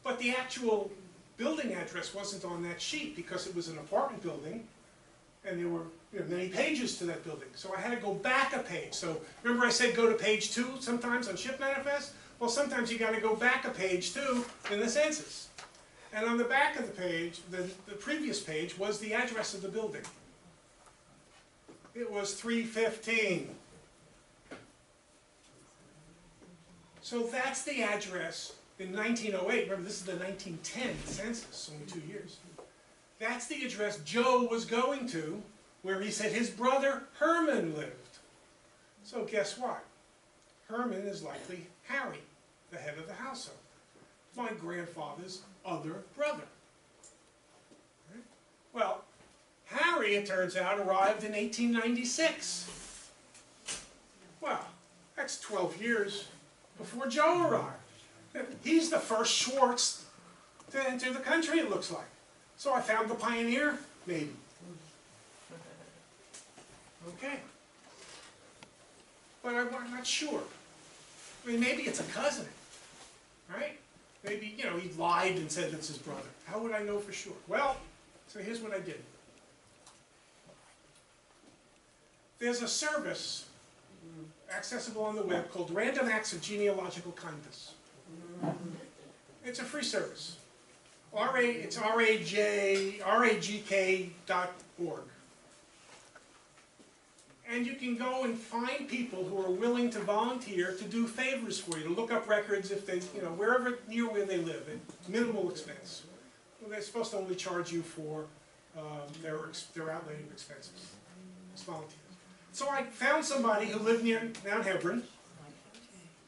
But the actual building address wasn't on that sheet because it was an apartment building and there were many pages to that building. So I had to go back a page. So remember I said go to page 2 sometimes on Ship Manifest? Well, sometimes you got to go back a page too in the census. And on the back of the page, the previous page, was the address of the building. It was 315. So that's the address in 1908. Remember, this is the 1910 census, only 2 years. That's the address Joe was going to, where he said his brother Herman lived. So guess what? Herman is likely Harry, the head of the household, my grandfather's other brother. Right? Well, Harry, it turns out, arrived in 1896. Well, that's 12 years before Joe arrived. He's the first Schwartz to enter the country, it looks like. So I found the pioneer, maybe. Okay. But I'm not sure. I mean, maybe it's a cousin, right? Maybe, he lied and said that's his brother. How would I know for sure? Well, so here's what I did. There's a service accessible on the web called Random Acts of Genealogical Kindness. It's a free service. It's ragk.org. And you can go and find people who are willing to volunteer to do favors for you, to look up records if they, wherever near where they live, at minimal expense. Well, they're supposed to only charge you for their outlay of expenses. It's volunteers. So I found somebody who lived near Mount Hebron,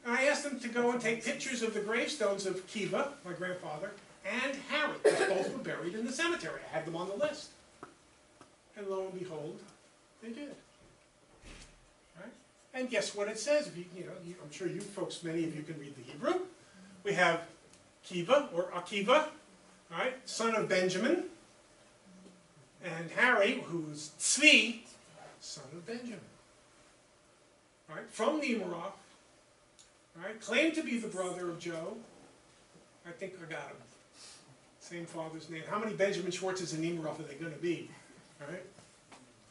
and I asked them to go and take pictures of the gravestones of Kiva, my grandfather, and Harry, because both were buried in the cemetery. I had them on the list. And lo and behold, they did. Right? And guess what it says? If I'm sure you folks, many of you can read the Hebrew. We have Kiva, or Akiva, right, son of Benjamin, and Harry, who's Tzvi, son of Benjamin. Right? From Nemiroth, right? Claimed to be the brother of Joe. I think I got him. Same father's name. How many Benjamin Schwartzes in Nemiroth are they going to be? All right?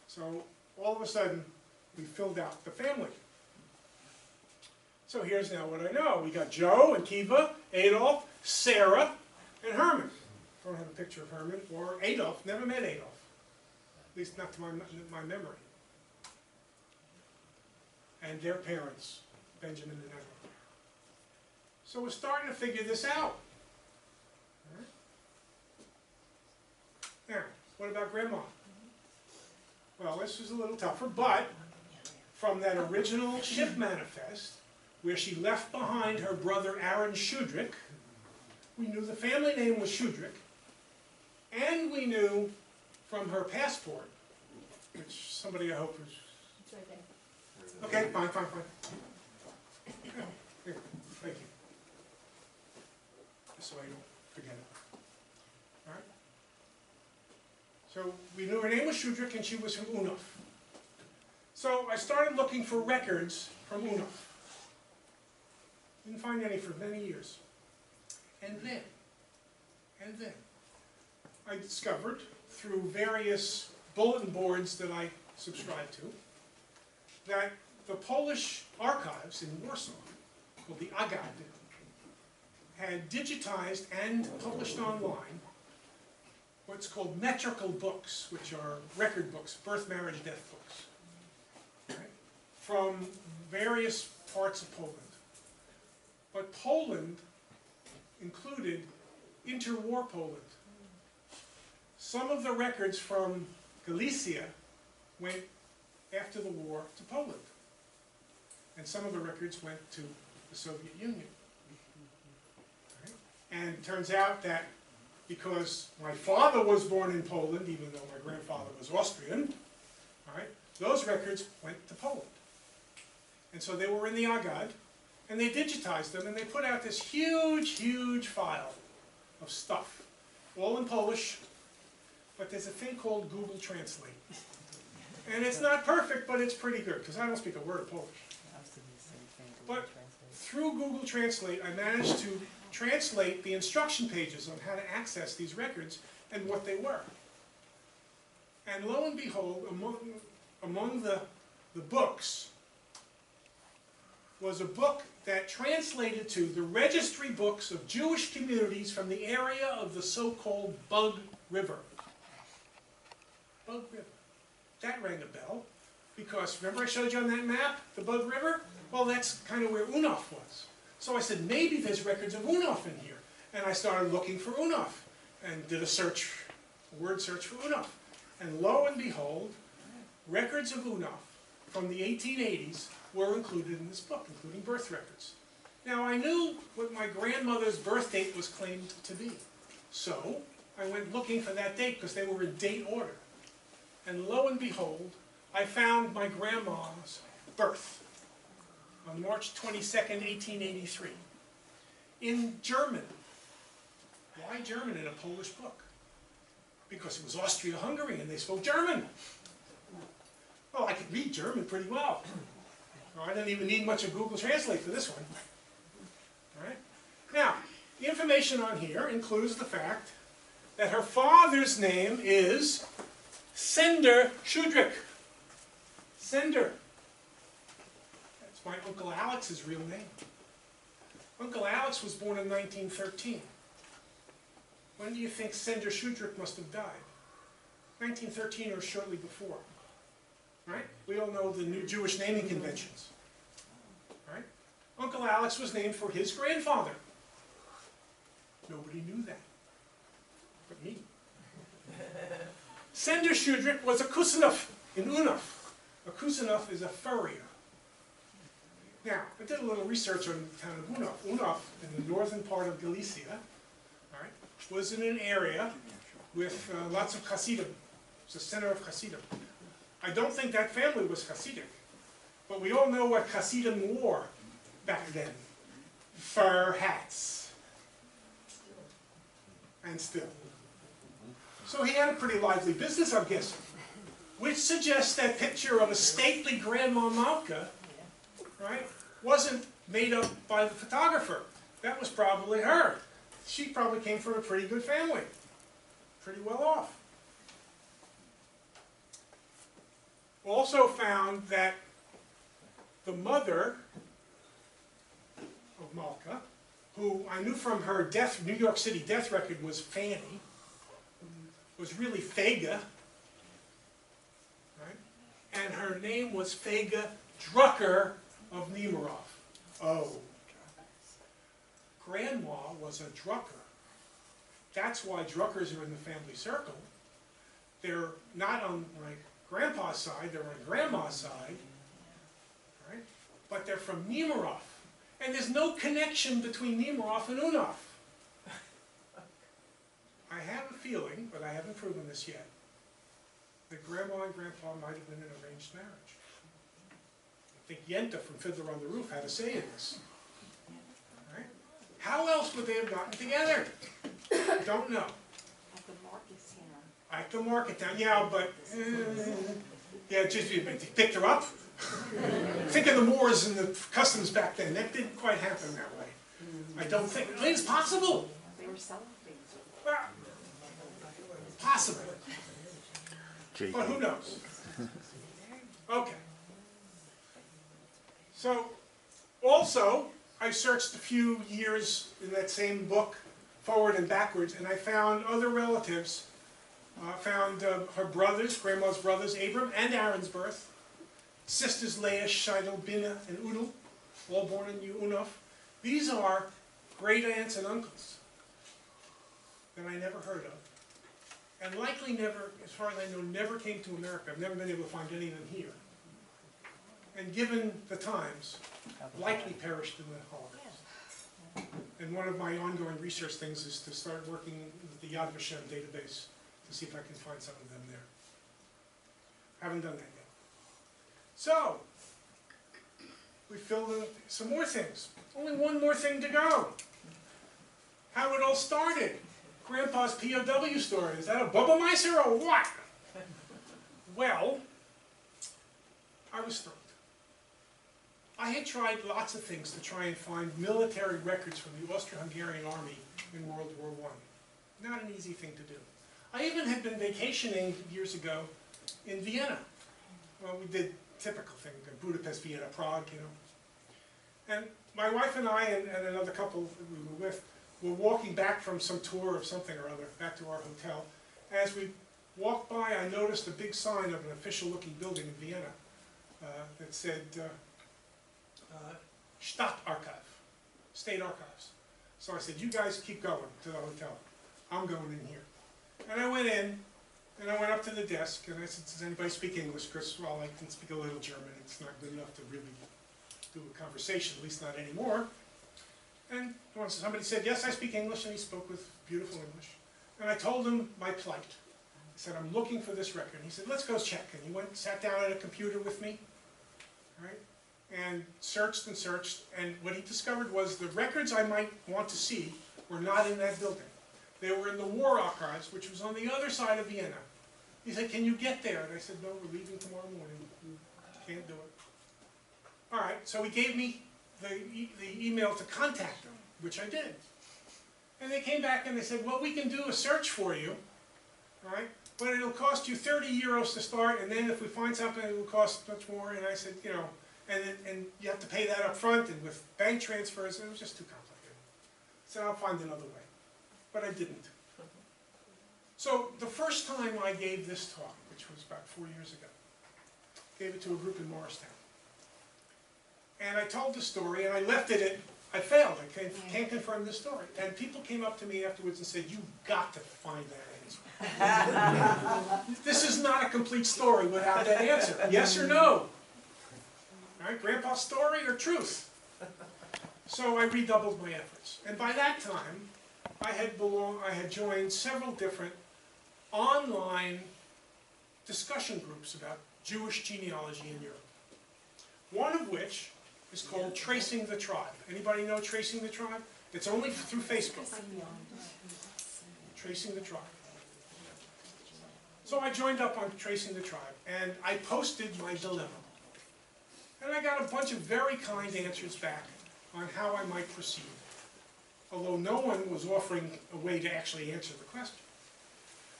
So all of a sudden, we filled out the family. So here's now what I know. We got Joe and Kiva, Adolf, Sarah, and Herman. Don't have a picture of Herman or Adolf. Never met Adolf. At least not to my memory. And their parents, Benjamin and Edward. So we're starting to figure this out. Right. Now, what about Grandma? Well, this is a little tougher, but from that original ship manifest, where she left behind her brother Aaron Schudrick. We knew the family name was Schudrick, and we knew from her passport, which somebody I hope is... It's right there. Okay, fine. Here, thank you. Just so I don't forget it. All right? So we knew her name was Schudrick and she was from Oona. So I started looking for records from Oona. Didn't find any for many years. And then, I discovered through various bulletin boards that I subscribed to, that the Polish archives in Warsaw, called the Agad, had digitized and published online what's called metrical books, which are record books, birth, marriage, death books, right, from various parts of Poland. But Poland included interwar Poland. Some of the records from Galicia went after the war to Poland. And some of the records went to the Soviet Union. Right? And it turns out that because my father was born in Poland, even though my grandfather was Austrian, all right, those records went to Poland. And so they were in the Agad, and they digitized them, and they put out this huge file of stuff, all in Polish, but there's a thing called Google Translate. And it's not perfect, but it's pretty good, because I don't speak a word of Polish. But through Google Translate, I managed to translate the instruction pages on how to access these records and what they were. And lo and behold, among the books was a book that translated to the registry books of Jewish communities from the area of the so-called Bug River. Bug River. That rang a bell, because remember I showed you on that map, the Bug River? Well, that's kind of where Oona was. So I said, maybe there's records of Oona in here. And I started looking for Oona, and did a word search for Oona. And lo and behold, records of Oona from the 1880s were included in this book, including birth records. Now, I knew what my grandmother's birth date was claimed to be. So I went looking for that date, because they were in date order. And lo and behold, I found my grandma's birth on March 22nd, 1883, in German. Why German in a Polish book? Because it was Austria-Hungary and they spoke German. Well, I could read German pretty well. I didn't even need much of Google Translate for this one. All right? Now, the information on here includes the fact that her father's name is Sender Schudrick. Sender. That's my Uncle Alex's real name. Uncle Alex was born in 1913. When do you think Sender Schudrick must have died? 1913 or shortly before. Right? We all know the new Jewish naming conventions. Right? Uncle Alex was named for his grandfather. Nobody knew that. But me. Sender Schudrick was a Kusinov in Oona. A Kusinov is a furrier. Now, I did a little research on the town of Oona. Oona, in the northern part of Galicia, all right, was in an area with lots of Hasidim. It's the center of Hasidim. I don't think that family was Hasidic, but we all know what Hasidim wore back then. Fur hats. And still. So he had a pretty lively business, I'm guessing, which suggests that picture of a stately Grandma Malka, right, wasn't made up by the photographer. That was probably her. She probably came from a pretty good family, pretty well off. Also found that the mother of Malka, who I knew from her death, New York City death record was Fanny, was really Fega, right? And her name was Fega Drucker of Nemirov. Oh. Grandma was a Drucker. That's why Druckers are in the family circle. They're not on my grandpa's side, they're on grandma's side, but they're from Nemirov. And there's no connection between Nemirov and Oona. I have a feeling, but I haven't proven this yet, that Grandma and Grandpa might have been in an arranged marriage. I think Yenta from Fiddler on the Roof had a say in this. Right? How else would they have gotten together? Don't know. At the Marcus Town. I can mark it down, yeah, but, yeah, just, they picked her up. Think of the Moors and the customs back then, that didn't quite happen that way. I don't think, I mean, it's possible. They were selling things. Well, possible. But who knows? Okay. So, also, I searched a few years in that same book, forward and backwards, and I found other relatives. Found her brothers, Grandma's brothers, Abram and Aaron's birth. Sisters Leah, Shidel, Bina, and Udal, all born in Unuf. These are great aunts and uncles that I never heard of. And likely never, as far as I know, never came to America. I've never been able to find any of them here. And given the times, likely perished in the Holocaust. And one of my ongoing research things is to start working with the Yad Vashem database to see if I can find some of them there. Haven't done that yet. So, we filled in some more things. Only one more thing to go. How it all started. Grandpa's POW story. Is that a Bubba Meiser or what? Well, I was stumped. I had tried lots of things to try and find military records from the Austro-Hungarian army in World War I. Not an easy thing to do. I even had been vacationing years ago in Vienna. Well, we did typical thing, Budapest, Vienna, Prague, you know. And my wife and I and another couple that we were with were walking back from some tour of something or other, back to our hotel. As we walked by, I noticed a big sign of an official-looking building in Vienna that said Stadtarchiv, State Archives. So I said, you guys keep going to the hotel. I'm going in here. And I went in, and I went up to the desk, and I said, does anybody speak English? Because, well, I can speak a little German. It's not good enough to really do a conversation, at least not anymore. And once somebody said, yes, I speak English, and he spoke with beautiful English. And I told him my plight. I said, I'm looking for this record. And he said, let's go check. And he went, sat down at a computer with me, right, and searched, and what he discovered was the records I might want to see were not in that building. They were in the War Archives, which was on the other side of Vienna. He said, can you get there? And I said, no, we're leaving tomorrow morning. Can't do it. All right, so he gave me the email to contact them, which I did. And they came back and they said, well, we can do a search for you, all right, but it'll cost you 30 euros to start, and then if we find something, it'll cost much more. And I said, you know, and you have to pay that up front, and with bank transfers, it was just too complicated. So I'll find another way. But I didn't. So the first time I gave this talk, which was about 4 years ago, gave it to a group in Morristown. And I told the story, and I left it at, I failed, I can't confirm this story. And people came up to me afterwards and said, you've got to find that answer. This is not a complete story without that answer. Yes or no? All right, Grandpa's story or truth? So I redoubled my efforts. And by that time, I had joined several different online discussion groups about Jewish genealogy in Europe. One of which is called Tracing the Tribe. Anybody know Tracing the Tribe? It's only through Facebook. Tracing the Tribe. So I joined up on Tracing the Tribe, and I posted my dilemma. And I got a bunch of very kind answers back on how I might proceed, although no one was offering a way to actually answer the question.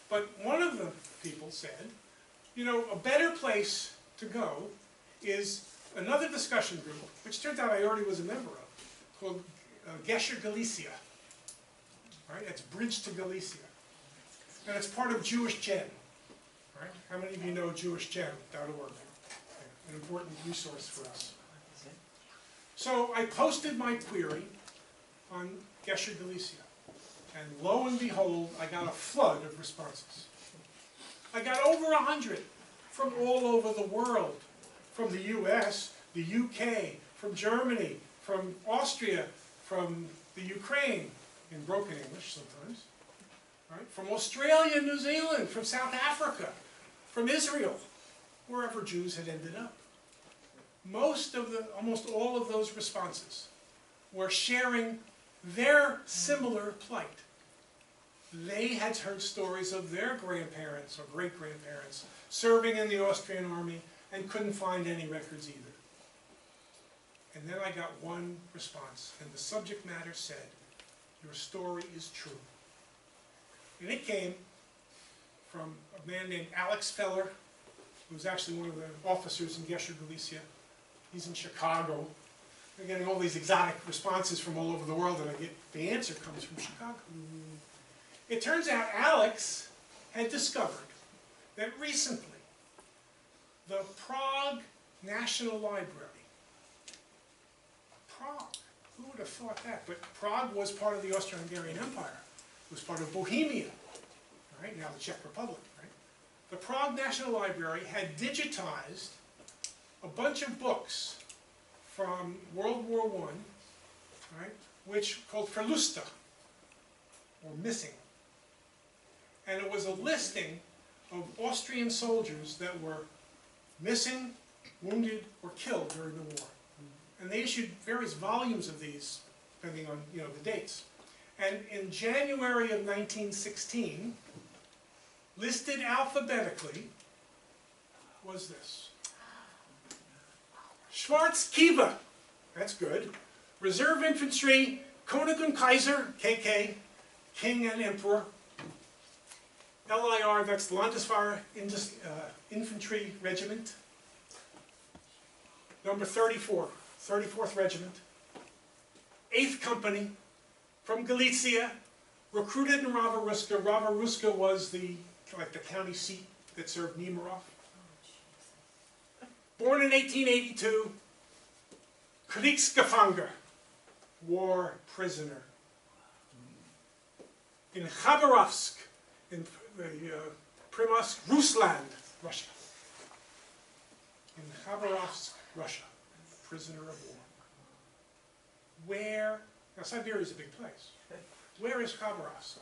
But one of the people said, you know, a better place to go is another discussion group, which turned out I already was a member of, called Galicia. Right? It's Bridge to Galicia. And it's part of Jewish Gen. Right? How many of you know jewishgen.org? An important resource for us. So I posted my query on Gesher Galicia, and lo and behold, I got a flood of responses. I got over 100 from all over the world, from the US, the UK, from Germany, from Austria, from the Ukraine, in broken English sometimes, right? From Australia, New Zealand, from South Africa, from Israel, wherever Jews had ended up. Almost all of those responses were sharing their similar plight. They had heard stories of their grandparents or great-grandparents serving in the Austrian army and couldn't find any records either. And then I got one response, and the subject matter said, "Your story is true." And it came from a man named Alex Feller, who was actually one of the officers in Galicia. He's in Chicago. We're getting all these exotic responses from all over the world, and the answer comes from Chicago. It turns out Alex had discovered that recently the Prague National Library, Prague, who would have thought that? But Prague was part of the Austro-Hungarian Empire. It was part of Bohemia, right? Now the Czech Republic, right? The Prague National Library had digitized a bunch of books from World War I, right, which called Verlusta, or missing. And it was a listing of Austrian soldiers that were missing, wounded, or killed during the war. And they issued various volumes of these, depending on the dates. And in January of 1916, listed alphabetically was this. Schwartz Kiva, that's good. Reserve Infantry, König und Kaiser, KK, King and Emperor. LIR, that's the Landeswehr Infantry Regiment. Number 34, 34th Regiment. 8th Company, from Galicia, recruited in Rava-Ruska. Rava-Ruska was the county seat that served Nemirov. Born in 1882, Kriegsgefangener, war prisoner. In Khabarovsk, in the Primorsk, Rusland, Russia. In Khabarovsk, Russia, prisoner of war. Where, now Siberia is a big place. Where is Khabarovsk?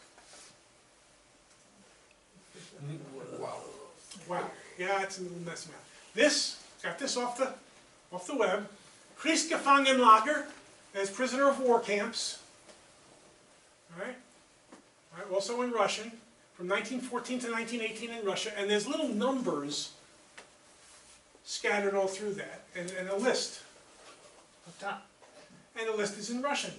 Wow. Yeah, it's a little messy map. This, got this off the web. Kriegsgefangenenlager, as prisoner of war camps. All right? Also in Russian, from 1914 to 1918 in Russia, and there's little numbers scattered all through that, and a list up top. And the list is in Russian.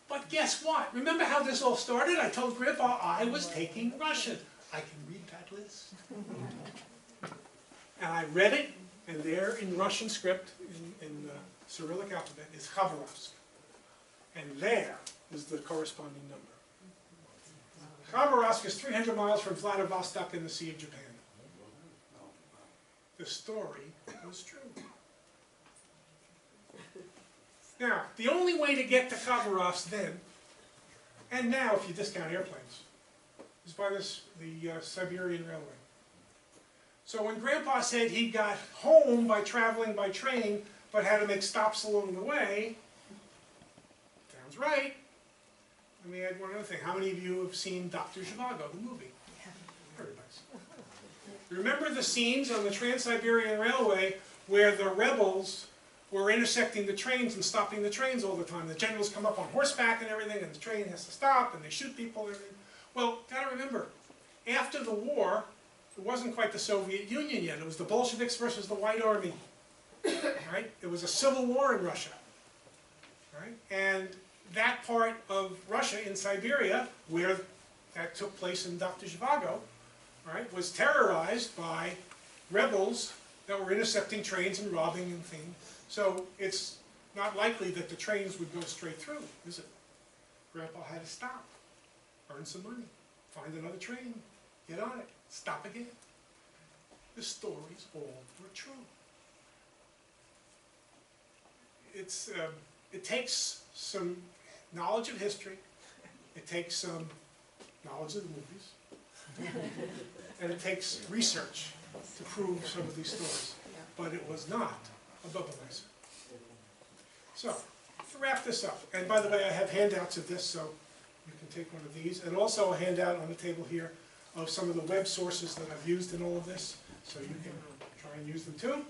But guess what? Remember how this all started? I told Grandpa I was taking Russian. I can read that list. And I read it, and there in Russian script, in the Cyrillic alphabet, is Khabarovsk. And there is the corresponding number. Khabarovsk is 300 miles from Vladivostok in the Sea of Japan. The story was true. Now, the only way to get to Khabarovsk then, and now if you discount airplanes, is by the Siberian Railway. So when Grandpa said he got home by traveling by train, but had to make stops along the way, sounds right. Let me add one other thing. How many of you have seen Dr. Zhivago, the movie? Everybody's. Remember the scenes on the Trans-Siberian Railway where the rebels were intersecting the trains and stopping the trains all the time? The generals come up on horseback and everything, and the train has to stop, and they shoot people and everything. Well, gotta remember, after the war, it wasn't quite the Soviet Union yet. It was the Bolsheviks versus the White Army. Right? It was a civil war in Russia. Right? And that part of Russia in Siberia, where that took place in Dr. Zhivago, right, was terrorized by rebels that were intercepting trains and robbing and things. So it's not likely that the trains would go straight through, is it? Grandpa had to stop, earn some money, find another train, get on it, stop again. The stories all were true. It takes some knowledge of history, it takes some knowledge of the movies, and it takes research to prove some of these stories. But it was not a bubble. So, to wrap this up, and by the way, I have handouts of this, so you can take one of these, and also a handout on the table here of some of the web sources that I've used in all of this, so you can try and use them too.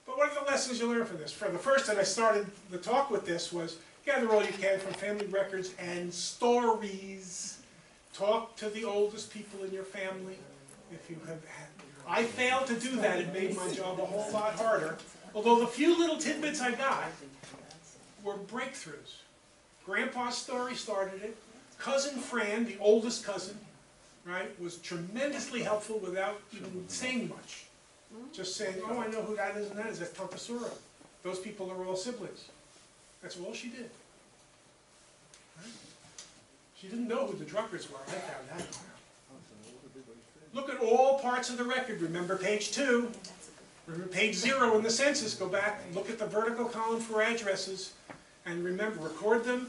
But what are the lessons you learn from this? For the first, and I started the talk with this, was gather all you can from family records and stories. Talk to the oldest people in your family. If you have had, I failed to do that. It made my job a whole lot harder. Although the few little tidbits I got were breakthroughs. Grandpa's story started it. Cousin Fran, the oldest cousin, right, was tremendously helpful without even saying much. Just saying, oh, I know who that is and that is. That's Tante Sura. Those people are all siblings. That's all she did. Right? She didn't know who the Druckards were. I found that out. Look at all parts of the record. Remember page 2. Remember page 0 in the census. Go back and look at the vertical column for addresses. And remember, record them,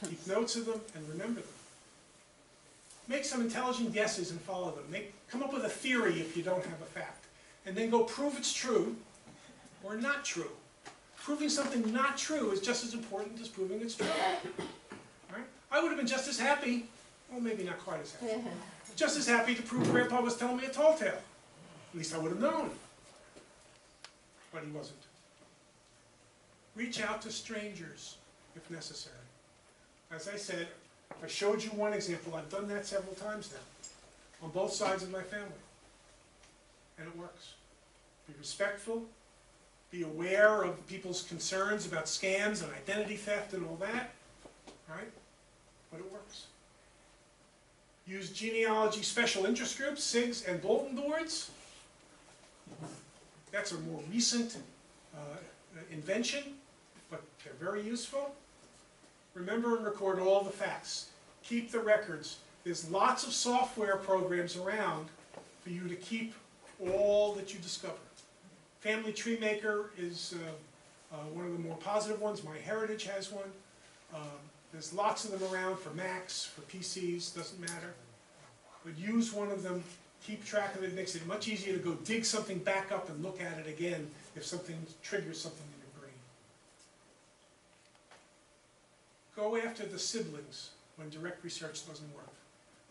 keep notes of them, and remember them. Make some intelligent guesses and follow them. Come up with a theory if you don't have a fact. And then go prove it's true or not true. Proving something not true is just as important as proving it's true. Right? I would have been just as happy, well, maybe not quite as happy, just as happy to prove Grandpa was telling me a tall tale. At least I would have known. But he wasn't. Reach out to strangers if necessary. As I said, I showed you one example. I've done that several times now on both sides of my family. And it works. Be respectful. Be aware of people's concerns about scams and identity theft and all that. Right? But it works. Use genealogy special interest groups, SIGs, and bulletin boards. That's a more recent invention, but they're very useful. Remember and record all the facts. Keep the records. There's lots of software programs around for you to keep all that you discover. Family Tree Maker is one of the more positive ones. MyHeritage has one. There's lots of them around for Macs, for PCs, doesn't matter. But use one of them, keep track of it. It makes it much easier to go dig something back up and look at it again if something triggers something in your brain. Go after the siblings when direct research doesn't work.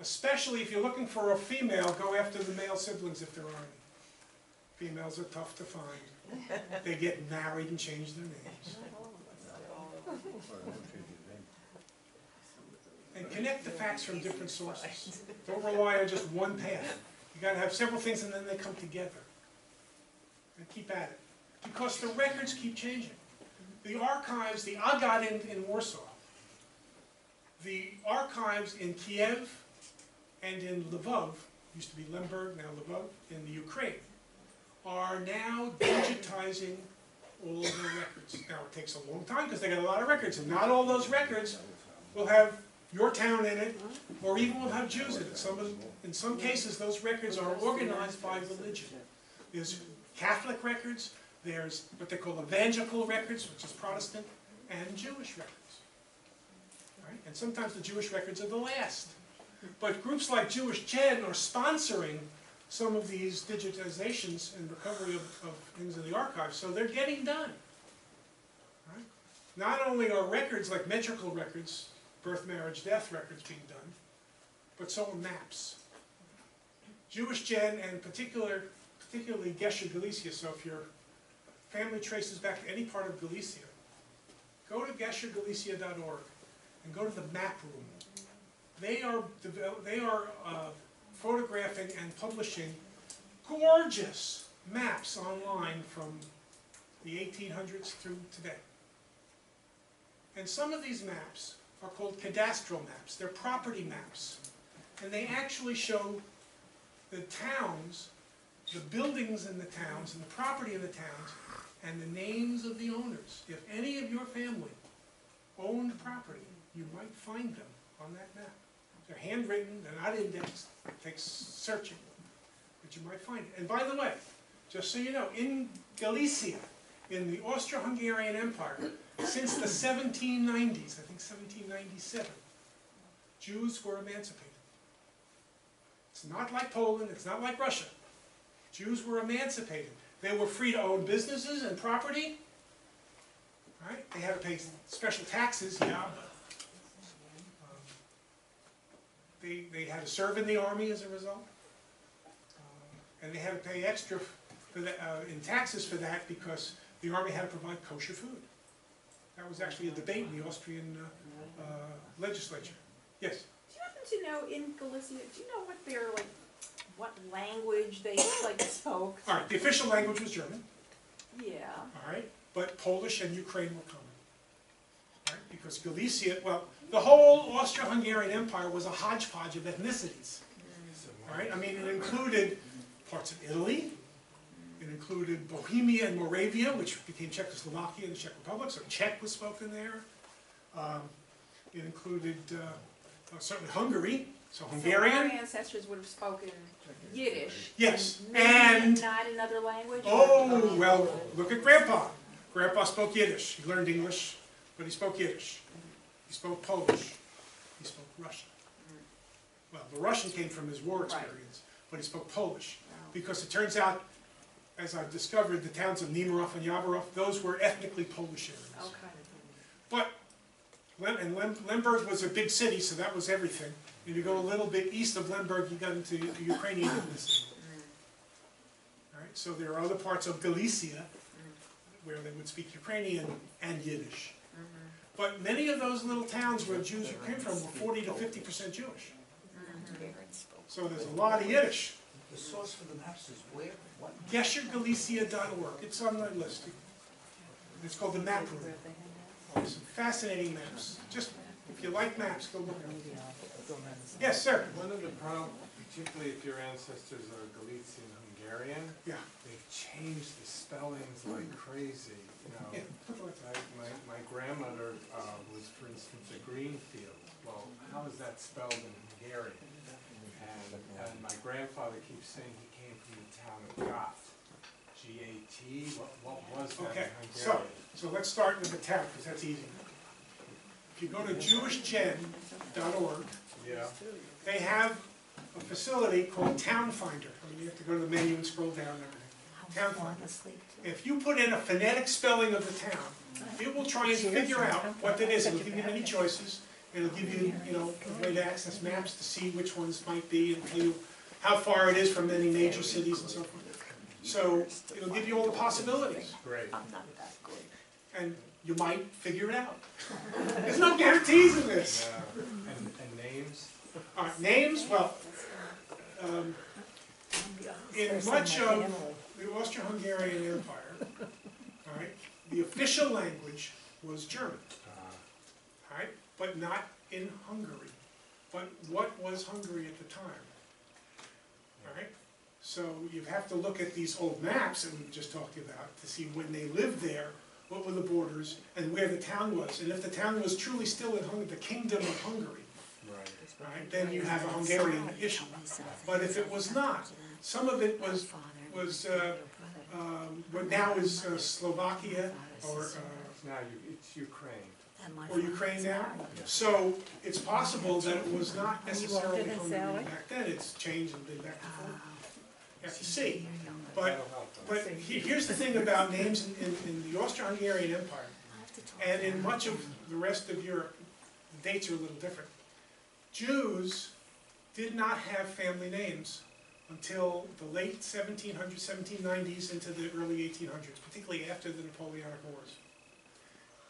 Especially if you're looking for a female, go after the male siblings if there are any. Females are tough to find. They get married and change their names. And connect the facts from different sources. Don't rely on just one path. You got to have several things and then they come together. And keep at it. Because the records keep changing. The archives, the Agad in Warsaw, the archives in Kiev and in Lvov, used to be Lemberg, now Lvov, in the Ukraine, are now digitizing all the records. Now it takes a long time because they got a lot of records, and not all those records will have your town in it, or even will have Jews in it. In some cases, those records are organized by religion. There's Catholic records, there's what they call evangelical records, which is Protestant, and Jewish records. Right? And sometimes the Jewish records are the last. But groups like Jewish Gen are sponsoring some of these digitizations and recovery of things in the archives, so they're getting done. Right? Not only are records like metrical records, birth, marriage, death records being done, but so are maps. Jewish Gen and particularly Gesher, Galicia, so if your family traces back to any part of Galicia, go to geshergalicia.org and go to the map room. They are photographing and publishing gorgeous maps online from the 1800s through today. And some of these maps are called cadastral maps. They're property maps. And they actually show the towns, the buildings in the towns, and the property in the towns, and the names of the owners. If any of your family owned property, you might find them on that map. They're handwritten, they're not indexed, it takes searching, but you might find it. And by the way, just so you know, in Galicia, in the Austro-Hungarian Empire, since the 1790s, I think 1797, Jews were emancipated. It's not like Poland, it's not like Russia. Jews were emancipated. They were free to own businesses and property. All right, they had to pay special taxes, yeah, but they had to serve in the army as a result. And they had to pay extra for that, in taxes for that because the army had to provide kosher food. That was actually a debate in the Austrian legislature. Yes? Do you happen to know in Galicia, do you know what their, like, what language they, like, spoke? All right, the official language was German, Yeah. all right, but Polish and Ukraine were common. All right, because Galicia, well, the whole Austro-Hungarian Empire was a hodgepodge of ethnicities. All right, I mean, it included parts of Italy, it included Bohemia and Moravia, which became Czechoslovakia and the Czech Republic, so Czech was spoken there. It included certainly Hungary, so Hungarian. So our ancestors would have spoken Yiddish. Yes, Maybe and not another language? oh, well, look at Grandpa. Grandpa spoke Yiddish. He learned English, but he spoke Yiddish. He spoke Polish. He spoke Russian. Well, the Russian came from his war experience, but he spoke Polish. Because it turns out, as I've discovered, the towns of Niemirov and Yavorov, those were ethnically Polish areas. Okay. But, Lemberg was a big city, so that was everything. If you go a little bit east of Lemberg, you got into the Ukrainian ethnicity. All right, so there are other parts of Galicia where they would speak Ukrainian and Yiddish. But many of those little towns where Jews came from were 40 to 50% Jewish. So there's a lot of Yiddish. The source for the maps is where? What? GesherGalicia.org. It's on my list. It's called the Map Room. There's some fascinating maps. Just, if you like maps, go look at them. Yes, sir. One of the problems, particularly if your ancestors are Galician Hungarian, Yeah. they've changed the spellings like crazy. You know, Yeah. my grandmother was, for instance, a Greenfield. Well, how is that spelled in Hungarian? And my grandfather keeps saying he came from the town of Gat. G-A-T? What was that Okay, in Hungarian? so let's start with the town, because that's easy. If you go to jewishgen.org, Yeah. they have a facility called Town Finder. I mean, you have to go to the menu and scroll down and everything. Town Finder. If you put in a phonetic spelling of the town, it will try and figure out what that is. It'll give you many choices. It'll give you, a way to access maps to see which ones might be and tell you how far it is from many major cities and so forth. So it'll give you all the possibilities. Great. And you might figure it out. There's no guarantees in this. And names? All right, names, well, in much of the Austro-Hungarian Empire, all right, the official language was German, all right, but not in Hungary. But what was Hungary at the time? All right, so you have to look at these old maps that we just talked about to see when they lived there, what were the borders, and where the town was. And if the town was truly still in Hungary, the Kingdom of Hungary, right, then you have a Hungarian issue. But if it was not, some of it was what now is Slovakia or Now it's Ukraine. Ukraine now. So it's possible that it was not necessarily Hungary back then. It's changed and been back and forth. You have to see. But here's the thing about names in the Austro-Hungarian Empire, and in much of the rest of Europe, the dates are a little different. Jews did not have family names until the late 1700s, 1790s into the early 1800s, particularly after the Napoleonic Wars.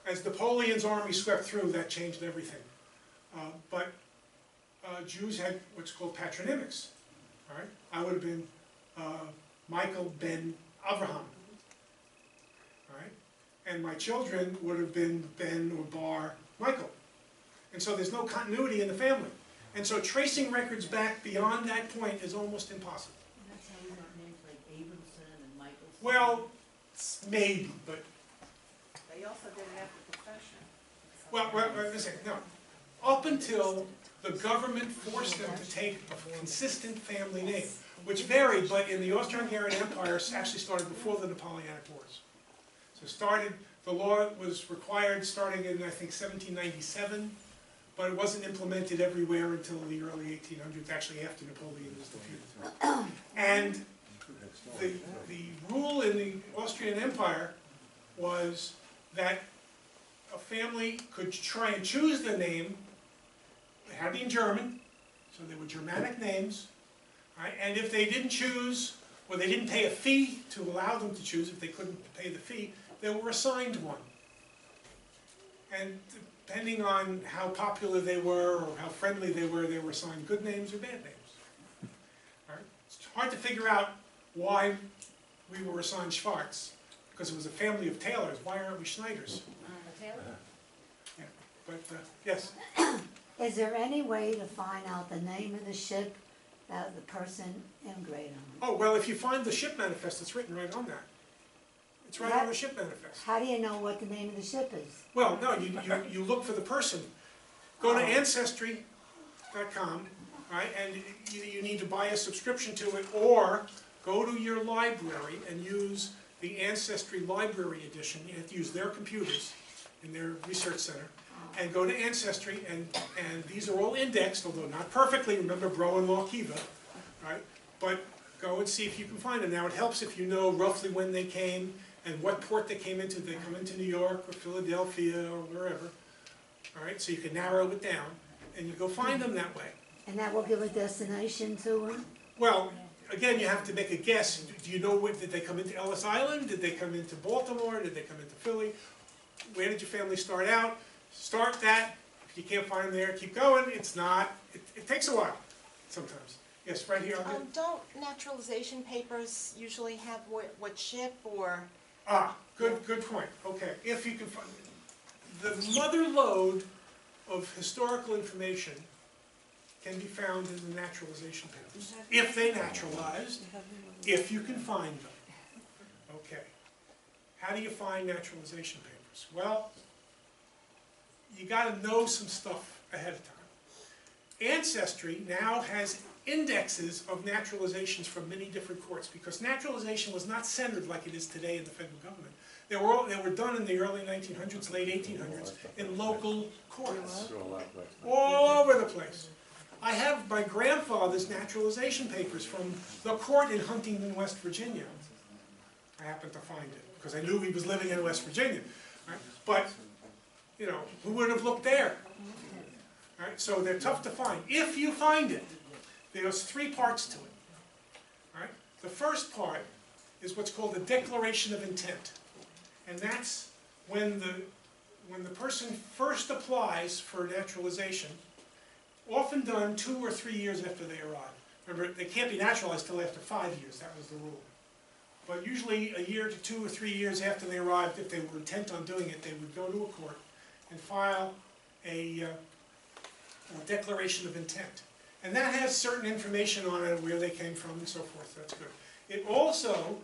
As Napoleon's army swept through, that changed everything. But Jews had what's called patronymics. All right? I would have been Michael ben Avraham. All right? And my children would have been Ben or Bar Michael. And so there's no continuity in the family. And so tracing records back beyond that point is almost impossible. And that's how we got names like Abelson and Michelson. Well, maybe, but They also didn't have the profession. well, listen, no. Up until the government forced them to take a consistent family name, which varied, but in the Austro-Hungarian Empire actually started before the Napoleonic Wars. So the law was required starting in, I think, 1797, but it wasn't implemented everywhere until the early 1800s, actually after Napoleon was defeated. And the rule in the Austrian Empire was that a family could try and choose the name. They had to be in German, so they were Germanic names. Right? And if they didn't choose, or they didn't pay a fee to allow them to choose, if they couldn't pay the fee, they were assigned one. And depending on how popular they were or how friendly they were assigned good names or bad names. Right? It's hard to figure out why we were assigned Schwartz, because it was a family of tailors. Why aren't we Schneiders? Yeah. But, yes? Is there any way to find out the name of the ship that the person immigrated on? Oh, well, if you find the ship manifest, it's written right on that. It's right on the ship manifest. How do you know what the name of the ship is? Well, no, you look for the person. Go to Ancestry.com, right, and you need to buy a subscription to it, or go to your library and use the Ancestry Library Edition. You have to use their computers in their research center. And go to Ancestry, and these are all indexed, although not perfectly. Remember Bro and Law Kiva, right? But go and see if you can find them. Now, it helps if you know roughly when they came and what port they came into. Did they come into New York or Philadelphia or wherever? All right, so you can narrow it down, and you go find them that way. And that will give a destination to them? Well, again, you have to make a guess. Do you know did they come into Ellis Island? Did they come into Baltimore? Did they come into Philly? Where did your family start out? Start that. If you can't find them there, keep going. It's not. It takes a while sometimes. Yes, right here. Don't naturalization papers usually have what ship or? Good point. Okay, if you can find the mother lode of historical information can be found in the naturalization papers. If they naturalized, if you can find them. Okay. How do you find naturalization papers? Well, you got to know some stuff ahead of time. Ancestry now has indexes of naturalizations from many different courts, because naturalization was not centered like it is today in the federal government. They were done in the early 1900s, late 1800s, in local courts, all over the place. I have my grandfather's naturalization papers from the court in Huntington, West Virginia. I happened to find it, because I knew he was living in West Virginia. Right? But, you know, who would have looked there? All right, so they're tough to find. If you find it, there's three parts to it. All right? The first part is what's called the Declaration of Intent. And that's when the person first applies for naturalization, often done 2 or 3 years after they arrive. Remember, they can't be naturalized till after 5 years. That was the rule. But usually a year to 2 or 3 years after they arrived, if they were intent on doing it, they would go to a court and file a declaration of intent. And that has certain information on it, where they came from and so forth. That's good. It also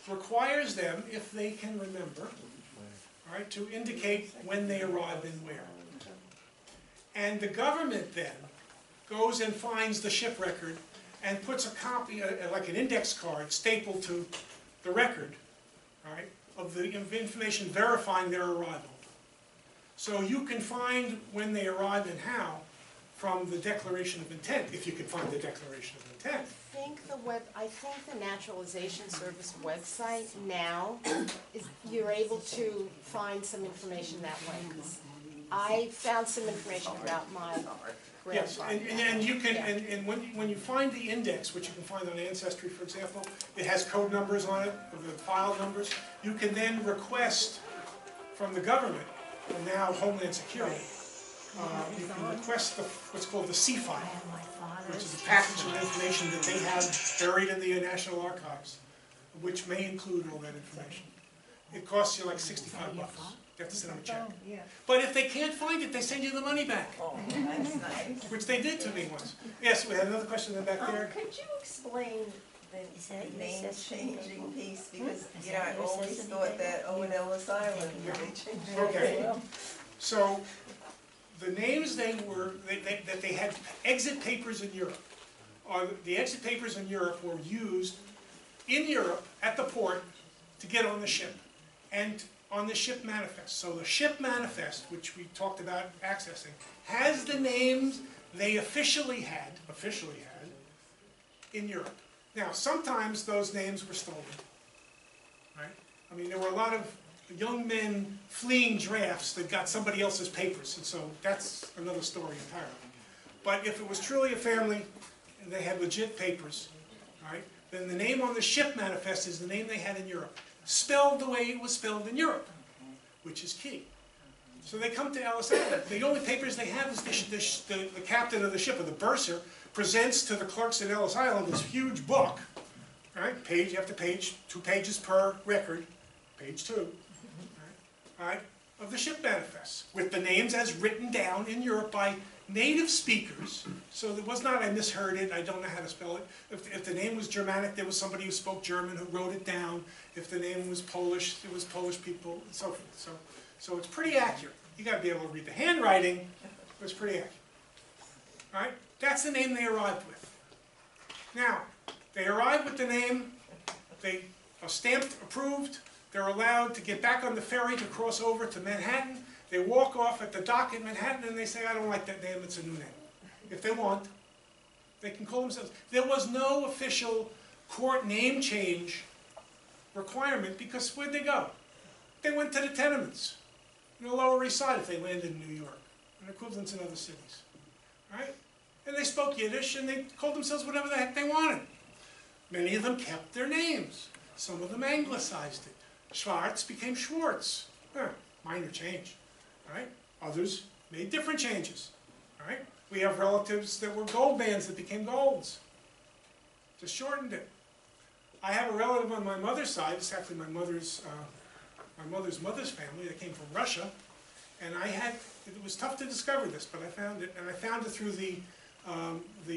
requires them, if they can remember, all right, to indicate when they arrived and where. And the government then goes and finds the ship record and puts a copy, like an index card, stapled to the record, all right, of the information verifying their arrival. So you can find when they arrived and how from the Declaration of Intent, if you can find the Declaration of Intent. I think the Naturalization Service website now you're able to find some information that way. I found some information about my Yes, grandfather. and you can, and when you find the index, which you can find on Ancestry, for example, it has code numbers on it, the file numbers. You can then request from the government, and now Homeland Security, you can request what's called the C file, which is a package of information that they have buried in the National Archives, which may include all that information. It costs you like $65. You have to send them a check. But if they can't find it, they send you the money back. Oh, that's nice. Which they did to me once. Yes, we had another question in the back there. Could you explain the name changing piece? Because, you know, I always thought that Ellis Island, where they changed it. Okay. So, the names that they had exit papers in Europe, the exit papers in Europe were used in Europe at the port to get on the ship. And on the ship manifest. So the ship manifest, which we talked about accessing, has the names they officially had in Europe. Now, sometimes those names were stolen, right? I mean, there were a lot of young men fleeing drafts that got somebody else's papers, and so that's another story entirely. But if it was truly a family, and they had legit papers, all right, then the name on the ship manifest is the name they had in Europe, spelled the way it was spelled in Europe, which is key. So they come to Ellis Island. The only papers they have is the captain of the ship, or the bursar, presents to the clerks at Ellis Island this huge book, right, page after page, 2 pages per record, page 2, right, of the ship manifests, with the names as written down in Europe by native speakers. So it was not, I misheard it, I don't know how to spell it. If the name was Germanic, there was somebody who spoke German who wrote it down. If the name was Polish, there was Polish people, and so forth. So it's pretty accurate. You gotta be able to read the handwriting, but it's pretty accurate. All right? That's the name they arrived with. Now, they arrive with the name, they are stamped, approved, they're allowed to get back on the ferry to cross over to Manhattan. They walk off at the dock in Manhattan and they say, I don't like that name, it's a new name. If they want, they can call themselves. There was no official court name change requirement because where'd they go? They went to the tenements in the Lower East Side if they landed in New York, and equivalents in other cities, right? And they spoke Yiddish and they called themselves whatever the heck they wanted. Many of them kept their names. Some of them anglicized it. Schwartz became Schwartz. Minor change. Right? Others made different changes. Right? We have relatives that were Goldmans that became Golds. Just shortened it. I have a relative on my mother's side. It's actually my mother's mother's family that came from Russia. And it was tough to discover this, but I found it. And I found it through the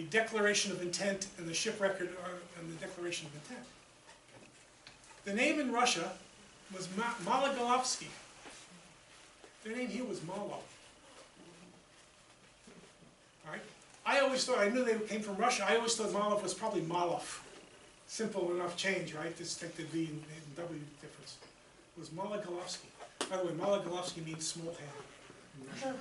Declaration of Intent and the ship record and the Declaration of Intent. The name in Russia was Malagolovsky. Their name here was Malo. Right? I always thought, I knew they came from Russia, I always thought Malov was probably Malov. Simple enough change, right? Just take the V and W difference. It was Malagolovsky. By the way, Malagolovsky means small hand.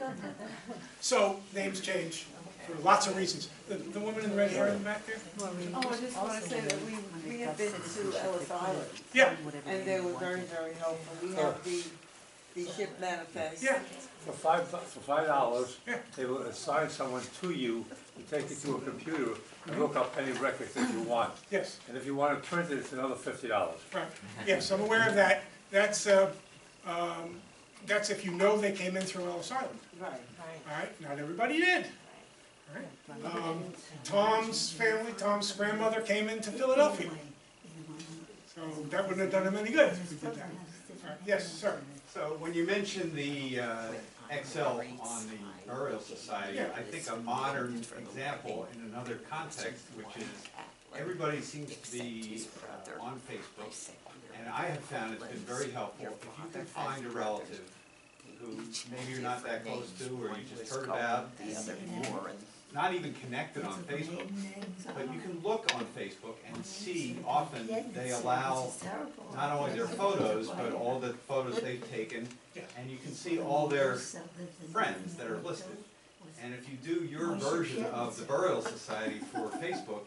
So, names change for lots of reasons. The woman in the red hair in the back there? Oh, I just want to say that we have been to Ellis Island. Yeah. And they were very, very helpful. We have the ship manifest. Yeah. For $5, Yeah. they will assign someone to you to take it to a computer and look up any records that you want. Yes. And if you want to print it, it's another $50. Right. Yes, I'm aware of that. That's if you know they came in through Ellis Island. Right. All right. Not everybody did. Right. Tom's family, Tom's grandmother came into Philadelphia. So that wouldn't have done him any good if we did that. All right. Yes, sir. So when you mentioned the Excel on the Burial Society, I think a modern example in another context, which is everybody seems to be on Facebook, and I have found it's been very helpful. If you can find a relative who maybe you're not that close to, or you just heard about, not even connected on Facebook, but you can look on Facebook and see, often they allow not only their photos, but all the photos they've taken, and you can see all their friends that are listed. And if you do your version of the Burial Society for Facebook,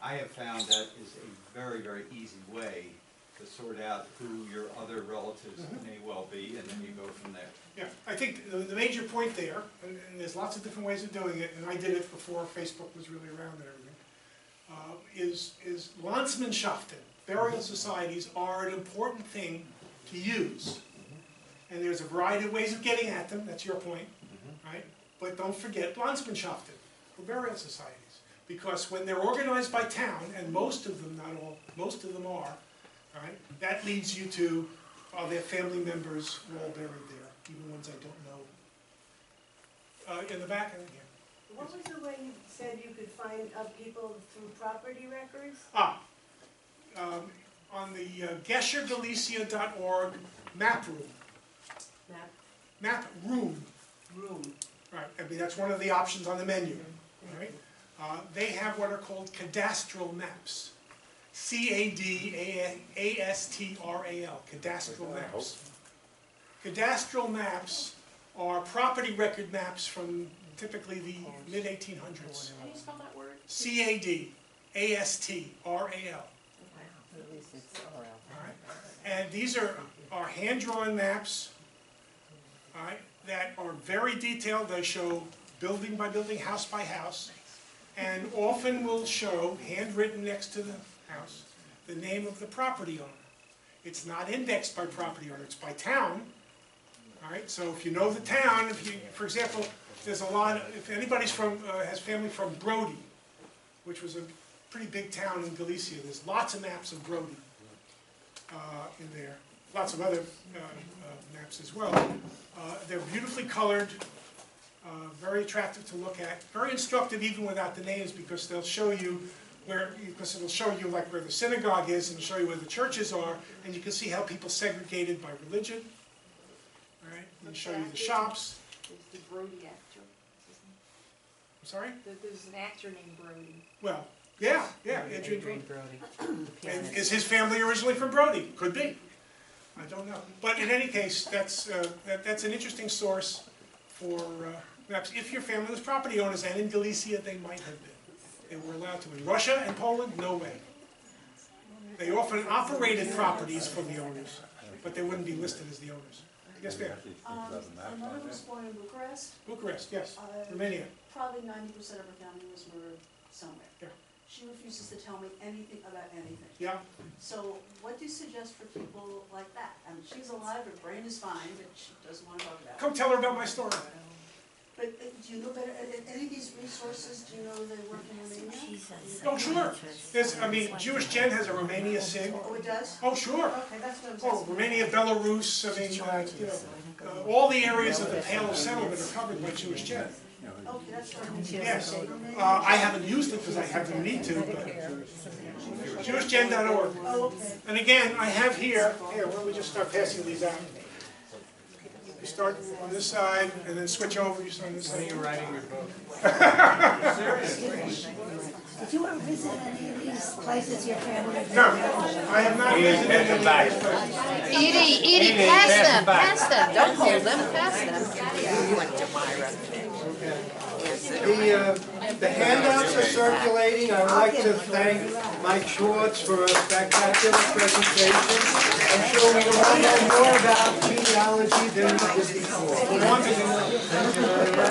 I have found that is a very, very easy way to sort out who your other relatives may well be, and then you go from there. Yeah, I think the major point there, and there's lots of different ways of doing it, and I did it before Facebook was really around and everything, is Landsmannschaften, burial societies, are an important thing to use. And there's a variety of ways of getting at them, that's your point, right? But don't forget Landsmannschaften for burial societies. Because when they're organized by town, and most of them, not all, most of them are, right? That leads you to, their family members were all buried there, even ones I don't know. In the back, I think, yeah. What was the way you said you could find people through property records? On the geschergalicia.org map room. Map room. Right, I mean, that's one of the options on the menu, right? They have what are called cadastral maps. C-A-D-A-S-T-R-A-L, cadastral maps. Cadastral maps are property record maps from typically the mid-1800s. How do you spell that word? C-A-D-A-S-T-R-A-L. At least it's oral. All right. And these are are hand-drawn maps, all right, that are very detailed. They show building by building, house by house, and often will show, handwritten next to the house, the name of the property owner. It's not indexed by property owner, it's by town. All right, so if you know the town, if you, for example, there's a lot, if anybody's from, has family from Brody, which was a pretty big town in Galicia, there's lots of maps of Brody in there. Lots of other maps as well. They're beautifully colored, very attractive to look at, very instructive even without the names, because they'll show you where, because it'll show you like where the synagogue is and show you where the churches are, and you can see how people segregated by religion. All right, and show you the shops. There's the Brody actor. I'm sorry? There's an actor named Brody. Well, yeah, Adrian Brody. And is his family originally from Brody? Could be. I don't know. But in any case, that's an interesting source for maps. If your family was property owners, and in Galicia they might have been. They were allowed to. In Russia and Poland, no way. They often operated properties for the owners, but they wouldn't be listed as the owners. Yes, ma'am. My mother was born in Bucharest. Bucharest, yes. Romania. Probably 90% of her family was murdered somewhere. Yeah. She refuses to tell me anything about anything. Yeah. So what do you suggest for people like that? I mean, she's alive, her brain is fine, but she doesn't want to talk about it. Come tell her about my story. But do you know better, any of these resources, do you know they work in Romania? Oh, sure. There's, I mean, Jewish Gen has a Romania SIG. Oh, it does? Oh, sure. Okay, that's what I was Oh, asking. Romania, Belarus, I mean, you know, all the areas of the Pale of Settlement are covered by Jewish Gen. Okay, that's what Yes. I haven't used it because I haven't need to, but JewishGen.org. Oh, okay. And again, I have here, why don't we just start passing these out? You start on this side and then switch over, you start on this side. You're writing your book. Did you ever visit any of these places your family? No, I have not visited any of these places. Edie, pass them, don't hold them, pass them. You went to Myra. The handouts are circulating. I would like to thank Mike Schwartz for a spectacular presentation. I'm sure we will know more about genealogy than we did before. Thank you very much.